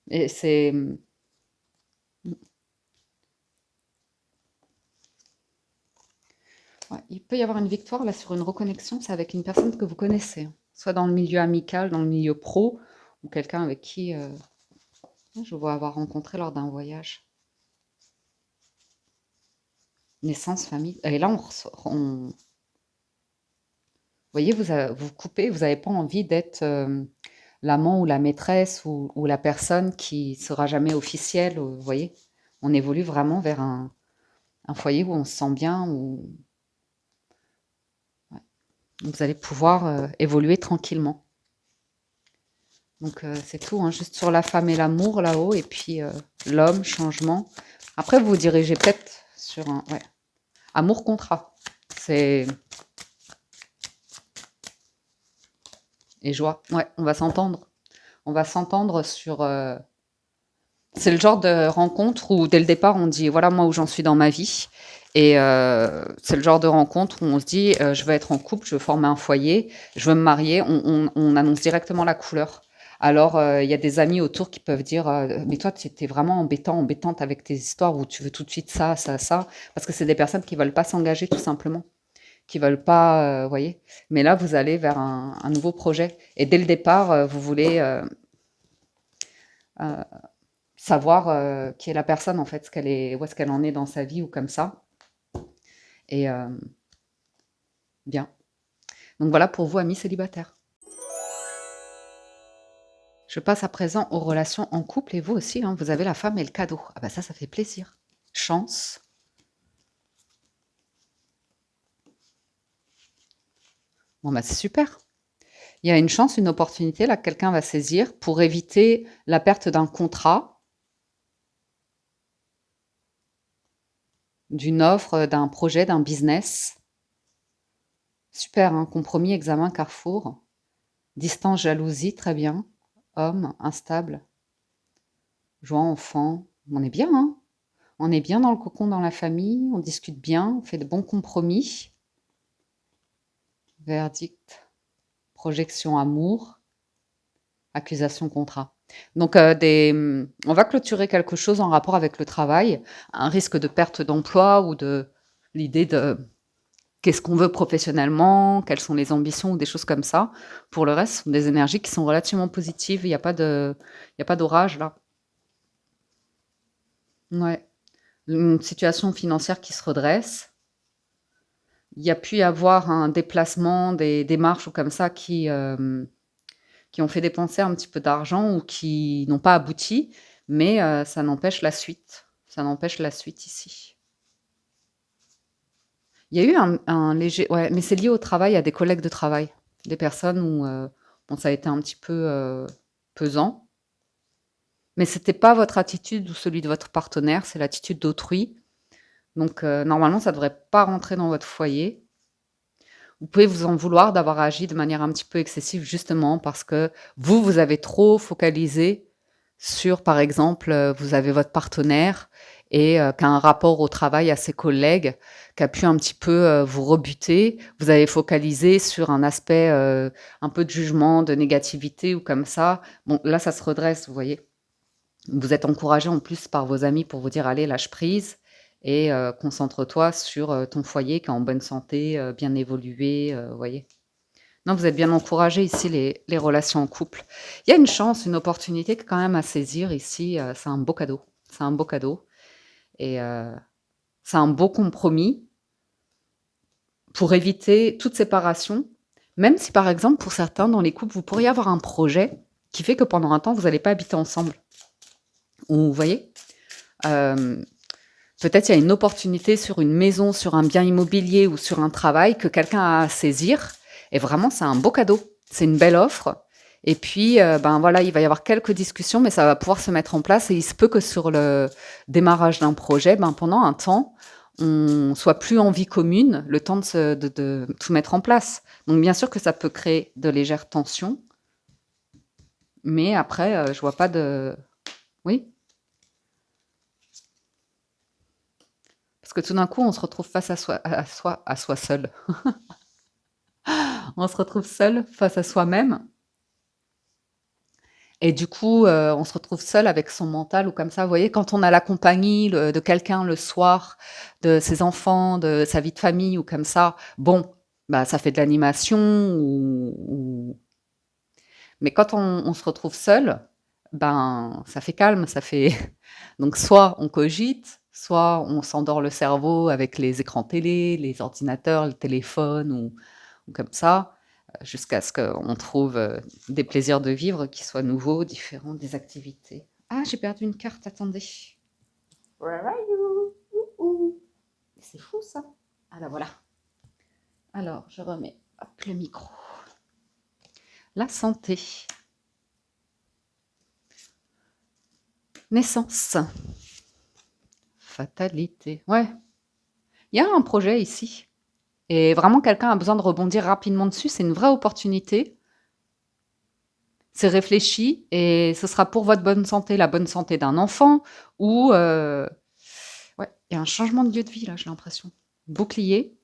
Et c'est, ouais, il peut y avoir une victoire là sur une reconnexion, c'est avec une personne que vous connaissez, hein. Soit dans le milieu amical, dans le milieu pro, ou quelqu'un avec qui je vois avoir rencontré lors d'un voyage. Naissance, famille. Et là, vous voyez, vous coupez, vous n'avez pas envie d'être l'amant ou la maîtresse ou la personne qui sera jamais officielle, vous voyez. On évolue vraiment vers un foyer où on se sent bien, où ouais, vous allez pouvoir évoluer tranquillement. Donc c'est tout, hein, juste sur la femme et l'amour là-haut, et puis l'homme, changement. Après, vous vous dirigez peut-être sur un ouais, amour-contrat. C'est et joie. Ouais, on va s'entendre. On va s'entendre sur. C'est le genre de rencontre où dès le départ on dit voilà moi où j'en suis dans ma vie. Et c'est le genre de rencontre où on se dit je veux être en couple, je veux former un foyer, je veux me marier. On annonce directement la couleur. Alors il y a des amis autour qui peuvent dire mais toi tu es vraiment embêtante avec tes histoires où tu veux tout de suite ça, ça, ça. Parce que c'est des personnes qui veulent pas s'engager tout simplement, qui veulent pas, voyez. Mais là vous allez vers un nouveau projet. Et dès le départ vous voulez euh, savoir qui est la personne en fait, où est-ce qu'elle en est dans sa vie ou comme ça. Et bien. Donc voilà pour vous, amis célibataires. Je passe à présent aux relations en couple et vous aussi, hein, vous avez la femme et le cadeau. Ah bah ça fait plaisir. Chance. Bon bah c'est super. Il y a une chance, une opportunité là que quelqu'un va saisir pour éviter la perte d'un contrat d'une offre, d'un projet, d'un business. Super, hein, compromis, examen, carrefour. Distance, jalousie, très bien. Homme, instable. Joie, enfant. On est bien, hein? On est bien dans le cocon, dans la famille, on discute bien, on fait de bons compromis. Verdict, projection, amour, accusation, contrat. Donc, on va clôturer quelque chose en rapport avec le travail, un risque de perte d'emploi ou de l'idée de qu'est-ce qu'on veut professionnellement, quelles sont les ambitions ou des choses comme ça. Pour le reste, ce sont des énergies qui sont relativement positives. Il y a pas d'orage là. Ouais. Une situation financière qui se redresse. Il y a pu y avoir un déplacement, des démarches ou comme ça qui ont fait dépenser un petit peu d'argent ou qui n'ont pas abouti, mais ça n'empêche la suite. Ça n'empêche la suite ici. Il y a eu un léger... Ouais, mais c'est lié au travail, à des collègues de travail, des personnes où bon, ça a été un petit peu pesant, mais c'était pas votre attitude ou celui de votre partenaire, c'est l'attitude d'autrui. Donc normalement, ça devrait pas rentrer dans votre foyer. Vous pouvez vous en vouloir d'avoir agi de manière un petit peu excessive, justement parce que vous avez trop focalisé sur, par exemple, vous avez votre partenaire et qui a un rapport au travail à ses collègues, qui a pu un petit peu vous rebuter. Vous avez focalisé sur un aspect un peu de jugement, de négativité ou comme ça. Bon, là, ça se redresse, vous voyez. Vous êtes encouragé en plus par vos amis pour vous dire, allez, lâche prise et concentre-toi sur ton foyer qui est en bonne santé, bien évolué, vous voyez. Non, vous êtes bien encouragé ici, les relations en couple. Il y a une chance, une opportunité quand même à saisir ici. C'est un beau cadeau. C'est un beau cadeau. Et c'est un beau compromis pour éviter toute séparation. Même si, par exemple, pour certains, dans les couples, vous pourriez avoir un projet qui fait que pendant un temps, vous n'allez pas habiter ensemble. Ou, vous voyez, peut-être il y a une opportunité sur une maison, sur un bien immobilier ou sur un travail que quelqu'un a à saisir. Et vraiment, c'est un beau cadeau. C'est une belle offre. Et puis, ben voilà, il va y avoir quelques discussions, mais ça va pouvoir se mettre en place. Et il se peut que sur le démarrage d'un projet, ben pendant un temps, on soit plus en vie commune, le temps de tout mettre en place. Donc, bien sûr que ça peut créer de légères tensions, mais après, je vois pas de... Oui. Parce que tout d'un coup, on se retrouve face à soi seul. On se retrouve seul face à soi-même. Et du coup, on se retrouve seul avec son mental ou comme ça. Vous voyez, quand on a la compagnie de quelqu'un le soir, de ses enfants, de sa vie de famille ou comme ça, bon, bah, ça fait de l'animation mais quand on se retrouve seul, ben, ça fait calme, ça fait donc soit on cogite, soit on s'endort le cerveau avec les écrans télé, les ordinateurs, le téléphone ou comme ça, jusqu'à ce qu'on trouve, des plaisirs de vivre qui soient nouveaux, différents des activités. Ah, j'ai perdu une carte, attendez. Where are you? Ouh. C'est fou ça. Ah là voilà. Alors, je remets hop, le micro. La santé. Naissance. Fatalité. Ouais, il y a un projet ici. Et vraiment, quelqu'un a besoin de rebondir rapidement dessus. C'est une vraie opportunité. C'est réfléchi et ce sera pour votre bonne santé, la bonne santé d'un enfant ou ouais, il y a un changement de lieu de vie là, j'ai l'impression. Bouclier.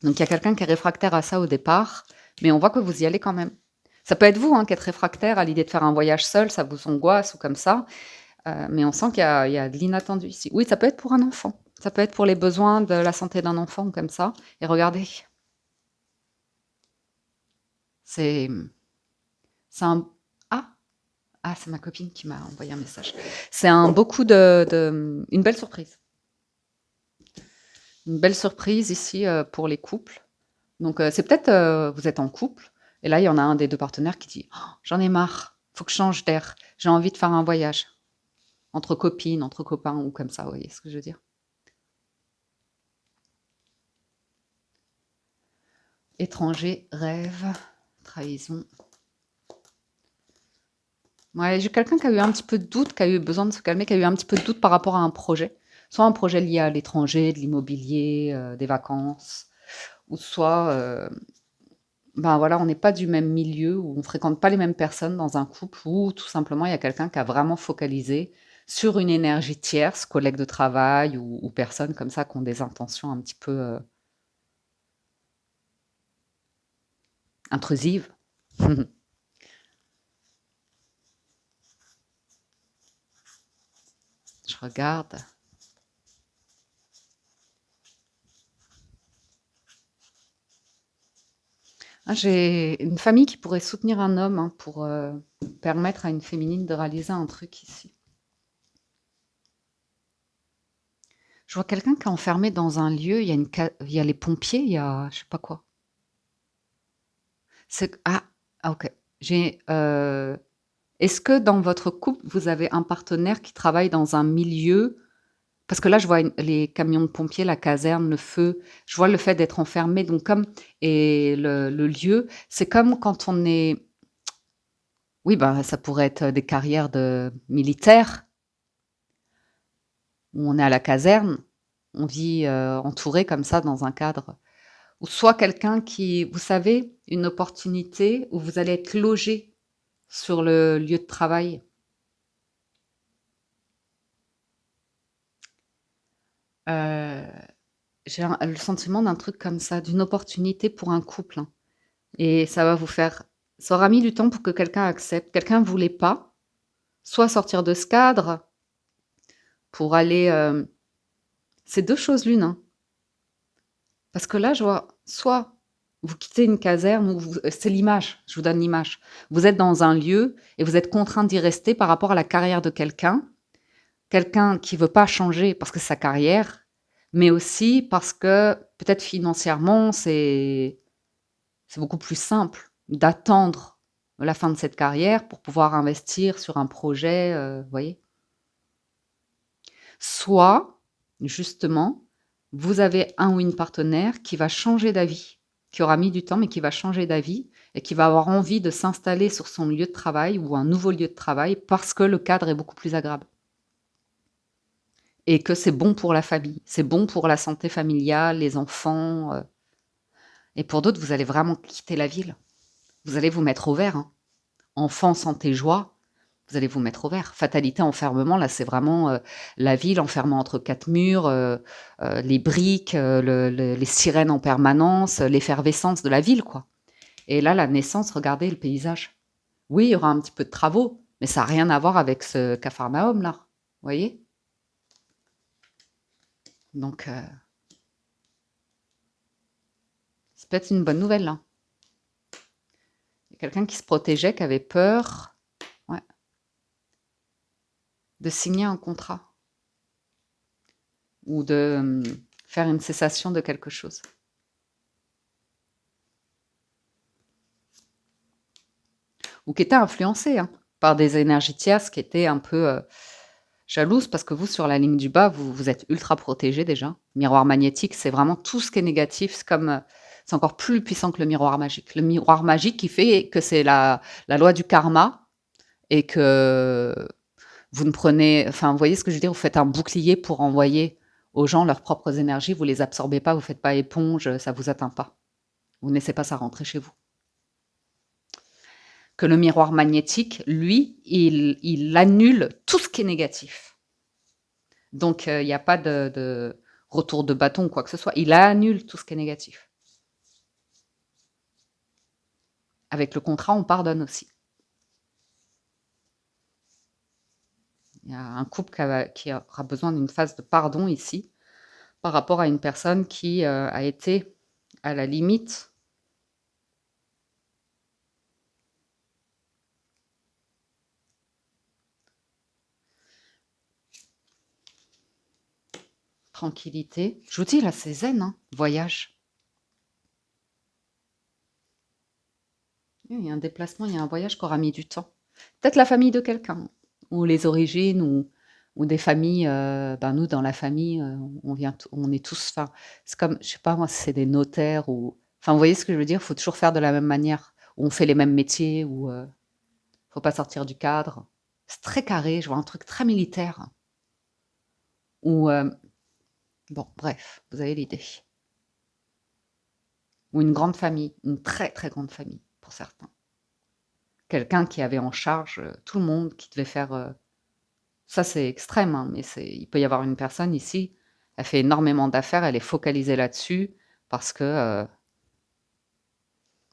Donc il y a quelqu'un qui est réfractaire à ça au départ, mais on voit que vous y allez quand même. Ça peut être vous hein, qui êtes réfractaire à l'idée de faire un voyage seul, ça vous angoisse ou comme ça, mais on sent qu'il y a de l'inattendu ici. Oui, ça peut être pour un enfant. Ça peut être pour les besoins de la santé d'un enfant ou comme ça. Et regardez, c'est c'est un ah ah c'est ma copine qui m'a envoyé un message. C'est un beaucoup de une belle surprise. Une belle surprise ici pour les couples. Donc c'est peut-être vous êtes en couple et là il y en a un des deux partenaires qui dit oh, j'en ai marre, faut que je change d'air, j'ai envie de faire un voyage entre copines, entre copains ou comme ça, vous voyez ce que je veux dire. Étranger, rêve, trahison. Ouais, j'ai quelqu'un qui a eu un petit peu de doute, qui a eu besoin de se calmer, qui a eu un petit peu de doute par rapport à un projet. Soit un projet lié à l'étranger, de l'immobilier, des vacances, ou soit, ben voilà, on n'est pas du même milieu, ou on fréquente pas les mêmes personnes dans un couple, ou tout simplement il y a quelqu'un qui a vraiment focalisé sur une énergie tierce, collègue de travail ou personnes comme ça qui ont des intentions un petit peu intrusives. Je regarde. Ah, j'ai une famille qui pourrait soutenir un homme hein, pour permettre à une féminine de réaliser un truc ici. Je vois quelqu'un qui est enfermé dans un lieu, il y a les pompiers, il y a je sais pas quoi. Ah, ah ok. Est-ce que dans votre couple, vous avez un partenaire qui travaille dans un milieu parce que là, je vois les camions de pompiers, la caserne, le feu, je vois le fait d'être enfermé, donc comme et le lieu, c'est comme quand on est oui, ben, ça pourrait être des carrières de militaires, où on est à la caserne, on vit, entouré comme ça dans un cadre. Ou soit quelqu'un qui vous savez, une opportunité où vous allez être logé sur le lieu de travail. Heu, j'ai le sentiment d'un truc comme ça, d'une opportunité pour un couple, hein et ça aura mis du temps pour que quelqu'un accepte. Quelqu'un voulait pas, soit sortir de ce cadre pour aller, c'est 2 choses l'une, hein. Parce que là, je vois soit vous quittez une caserne ou c'est l'image, je vous donne l'image. Vous êtes dans un lieu et vous êtes contraint d'y rester par rapport à la carrière de quelqu'un. Quelqu'un qui veut pas changer parce que c'est sa carrière, mais aussi parce que peut-être financièrement, c'est beaucoup plus simple d'attendre la fin de cette carrière pour pouvoir investir sur un projet, vous voyez? Soit, justement, vous avez un ou une partenaire qui va changer d'avis, qui aura mis du temps, mais qui va changer d'avis et qui va avoir envie de s'installer sur son lieu de travail ou un nouveau lieu de travail parce que le cadre est beaucoup plus agréable et que c'est bon pour la famille, c'est bon pour la santé familiale, les enfants, et pour d'autres, vous allez vraiment quitter la ville. Vous allez vous mettre au vert, hein. Enfants, santé, joie, vous allez vous mettre au vert. Fatalité, enfermement, là, c'est vraiment la ville, enfermement entre quatre murs, les briques, les sirènes en permanence, l'effervescence de la ville, quoi. Et là, la naissance, regardez le paysage. Oui, il y aura un petit peu de travaux, mais ça n'a rien à voir avec ce Capharnaüm, là. Vous voyez? Donc, c'est peut-être une bonne nouvelle, là. Il y a quelqu'un qui se protégeait, qui avait peur, ouais, de signer un contrat ou de faire une cessation de quelque chose. Ou qui était influencé hein, par des énergies tierces qui étaient un peu jalouses parce que vous, sur la ligne du bas, vous êtes ultra protégé déjà. Miroir magnétique, c'est vraiment tout ce qui est négatif. C'est comme, c'est encore plus puissant que le miroir magique. Le miroir magique qui fait que c'est la loi du karma et que vous ne prenez, enfin, vous voyez ce que je veux dire, vous faites un bouclier pour envoyer aux gens leurs propres énergies, vous les absorbez pas, vous faites pas éponge, ça vous atteint pas. Vous ne laissez pas ça rentrer chez vous. Que le miroir magnétique, lui, il annule tout ce qui est négatif. Donc, il n'y a pas de retour de bâton ou quoi que ce soit. Il annule tout ce qui est négatif. Avec le contrat, on pardonne aussi. Il y a un couple qui aura besoin d'une phase de pardon ici par rapport à une personne qui a été à la limite. Tranquillité. Je vous dis, là, c'est zen, hein, voyage. Il y a un déplacement, il y a un voyage qui aura mis du temps. Peut-être la famille de quelqu'un, ou les origines, ou des familles. Ben nous, dans la famille, on est tous. Enfin, c'est comme, je sais pas moi, si c'est des notaires ou. Enfin, vous voyez ce que je veux dire? Il faut toujours faire de la même manière. Ou on fait les mêmes métiers, ou faut pas sortir du cadre. C'est très carré. Je vois un truc très militaire. ou bon, bref, vous avez l'idée. Ou une grande famille, une très très grande famille pour certains. Quelqu'un qui avait en charge tout le monde, qui devait faire. Ça, c'est extrême, hein, mais il peut y avoir une personne ici, elle fait énormément d'affaires, elle est focalisée là-dessus parce que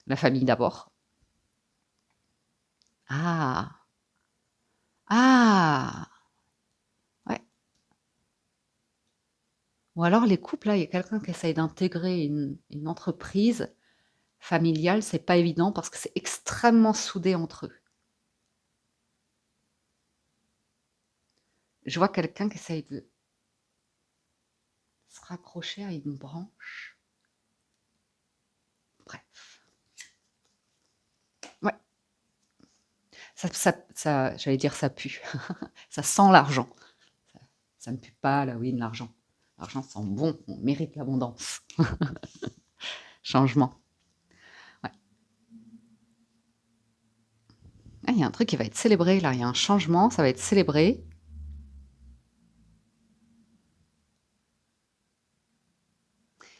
la famille d'abord. Ah, ah, ouais. Ou alors les couples, là, il y a quelqu'un qui essaye d'intégrer une entreprise familiale, c'est pas évident parce que c'est extrêmement soudé entre eux. Je vois quelqu'un qui essaye de se raccrocher à une branche. Bref. Ouais, j'allais dire ça pue. Ça sent l'argent. Ça ne pue pas, là, oui, de l'argent. L'argent sent bon, on mérite l'abondance. Changement. Ouais. Ah, il y a un truc qui va être célébré, là. Il y a un changement, ça va être célébré.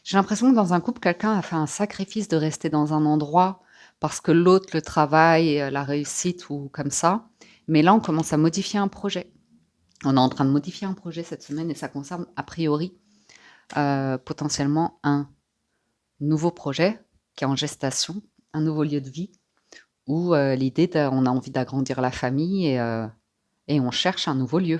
J'ai l'impression que dans un couple, quelqu'un a fait un sacrifice de rester dans un endroit parce que l'autre, le travail, la réussite ou comme ça. Mais là, on commence à modifier un projet. On est en train de modifier un projet cette semaine et ça concerne a priori potentiellement un nouveau projet qui est en gestation, un nouveau lieu de vie où l'idée, on a envie d'agrandir la famille et on cherche un nouveau lieu.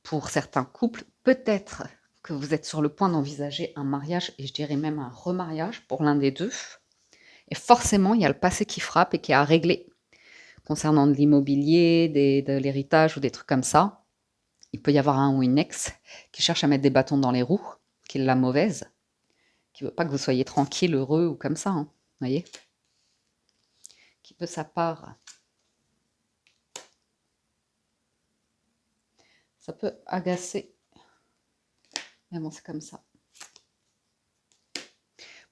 Pour certains couples, peut-être que vous êtes sur le point d'envisager un mariage et je dirais même un remariage pour l'un des deux. Et forcément, il y a le passé qui frappe et qui est à régler concernant de l'immobilier, de l'héritage ou des trucs comme ça. Il peut y avoir un ou une ex qui cherche à mettre des bâtons dans les roues, qui est la mauvaise, qui veut pas que vous soyez tranquille, heureux ou comme ça, hein, voyez, qui peut sa part. Ça peut agacer, mais bon, c'est comme ça.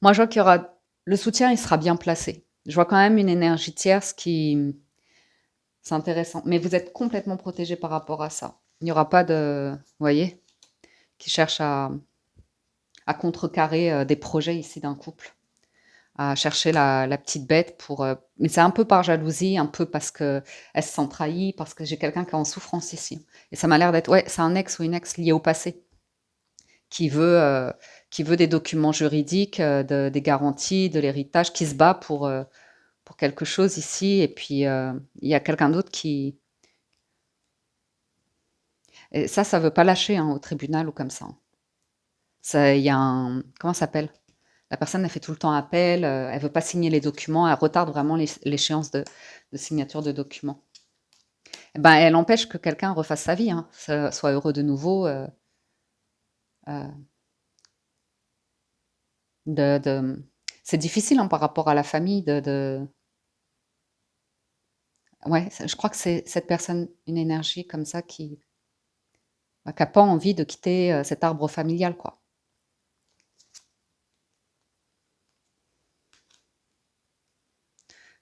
Moi, je vois qu'il y aura le soutien, il sera bien placé. Je vois quand même une énergie tierce qui, c'est intéressant, mais vous êtes complètement protégé par rapport à ça. Il n'y aura pas de, vous voyez, qui cherche à contrecarrer des projets ici d'un couple, à chercher la petite bête pour. Mais c'est un peu par jalousie, un peu parce que elle se sent trahie, parce que j'ai quelqu'un qui est en souffrance ici. Et ça m'a l'air d'être, ouais, c'est un ex ou une ex liée au passé qui veut, euh, qui veut des documents juridiques, des garanties, de l'héritage, qui se bat pour quelque chose ici. Et puis il y a quelqu'un d'autre qui. Et ça veut pas lâcher hein, au tribunal ou comme ça, hein. Ça, il y a un. Comment ça s'appelle? La personne, elle fait tout le temps appel, elle veut pas signer les documents, elle retarde vraiment l'échéance de signature de documents. Eh ben, elle empêche que quelqu'un refasse sa vie, hein, soit heureux de nouveau. Euh, C'est difficile hein, par rapport à la famille Ouais, je crois que c'est cette personne, une énergie comme ça qui n'a pas envie de quitter cet arbre familial, quoi.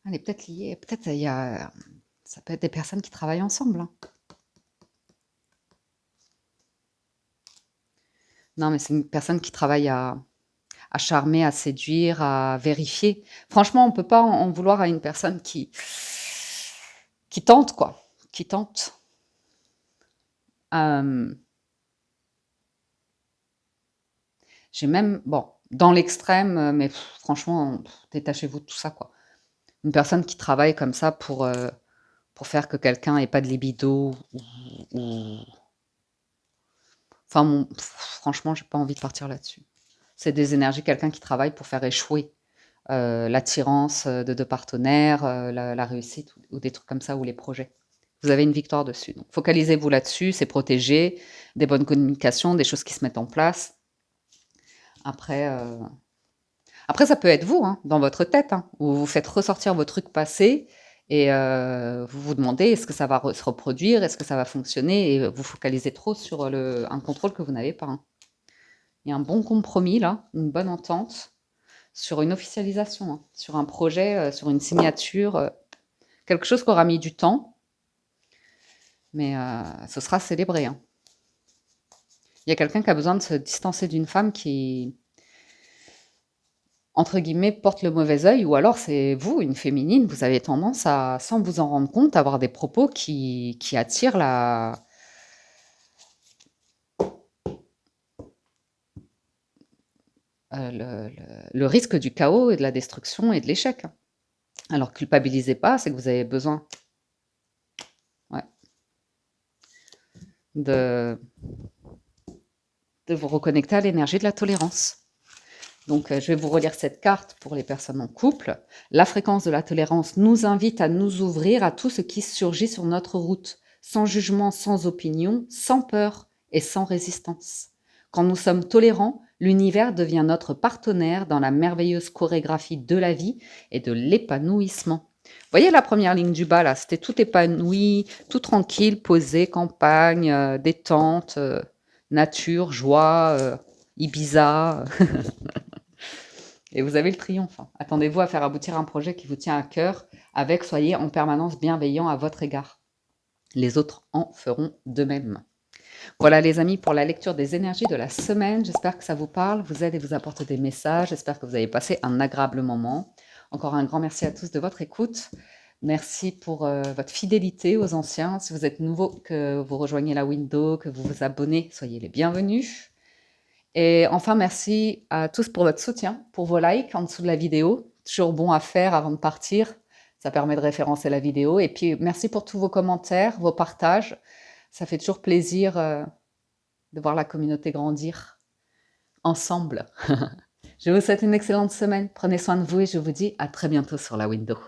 Elle est peut-être liée, peut-être il y a, ça peut être des personnes qui travaillent ensemble, hein. Non, mais c'est une personne qui travaille à charmer, à séduire, à vérifier. Franchement, on peut pas en vouloir à une personne qui tente, quoi, qui tente. Euh, j'ai même, bon, dans l'extrême, mais franchement, détachez-vous de tout ça, quoi. Une personne qui travaille comme ça pour faire que quelqu'un ait pas de libido ou- enfin, franchement, j'ai pas envie de partir là-dessus. C'est des énergies, quelqu'un qui travaille pour faire échouer l'attirance de deux partenaires, la réussite ou des trucs comme ça ou les projets. Vous avez une victoire dessus. Donc, focalisez-vous là-dessus, c'est protégé, des bonnes communications, des choses qui se mettent en place. Après, après ça peut être vous, hein, dans votre tête, hein, où vous faites ressortir vos trucs passés et vous vous demandez est-ce que ça va se reproduire, est-ce que ça va fonctionner et vous focalisez trop sur un contrôle que vous n'avez pas, hein. Il y a un bon compromis là, une bonne entente sur une officialisation, hein, sur un projet, sur une signature, quelque chose qui aura mis du temps, mais ce sera célébré, hein. Il y a quelqu'un qui a besoin de se distancer d'une femme qui, entre guillemets, porte le mauvais œil, ou alors c'est vous, une féminine, vous avez tendance à, sans vous en rendre compte, avoir des propos qui attirent le risque du chaos et de la destruction et de l'échec. Alors culpabilisez pas, c'est que vous avez besoin, ouais, de, de vous reconnecter à l'énergie de la tolérance. Donc, je vais vous relire cette carte pour les personnes en couple. La fréquence de la tolérance nous invite à nous ouvrir à tout ce qui surgit sur notre route, sans jugement, sans opinion, sans peur et sans résistance. Quand nous sommes tolérants, l'univers devient notre partenaire dans la merveilleuse chorégraphie de la vie et de l'épanouissement. Vous voyez la première ligne du bas, là, c'était tout épanoui, tout tranquille, posé, campagne, détente, nature, joie, Ibiza. Et vous avez le triomphe. Attendez-vous à faire aboutir un projet qui vous tient à cœur avec soyez en permanence bienveillant à votre égard. Les autres en feront de même. Voilà les amis pour la lecture des énergies de la semaine. J'espère que ça vous parle, vous aide et vous apporte des messages. J'espère que vous avez passé un agréable moment. Encore un grand merci à tous de votre écoute. Merci pour votre fidélité aux anciens. Si vous êtes nouveau, que vous rejoignez la window, que vous vous abonnez, soyez les bienvenus. Et enfin, merci à tous pour votre soutien, pour vos likes en dessous de la vidéo. Toujours bon à faire avant de partir. Ça permet de référencer la vidéo. Et puis, merci pour tous vos commentaires, vos partages. Ça fait toujours plaisir de voir la communauté grandir ensemble. Je vous souhaite une excellente semaine. Prenez soin de vous et je vous dis à très bientôt sur la window.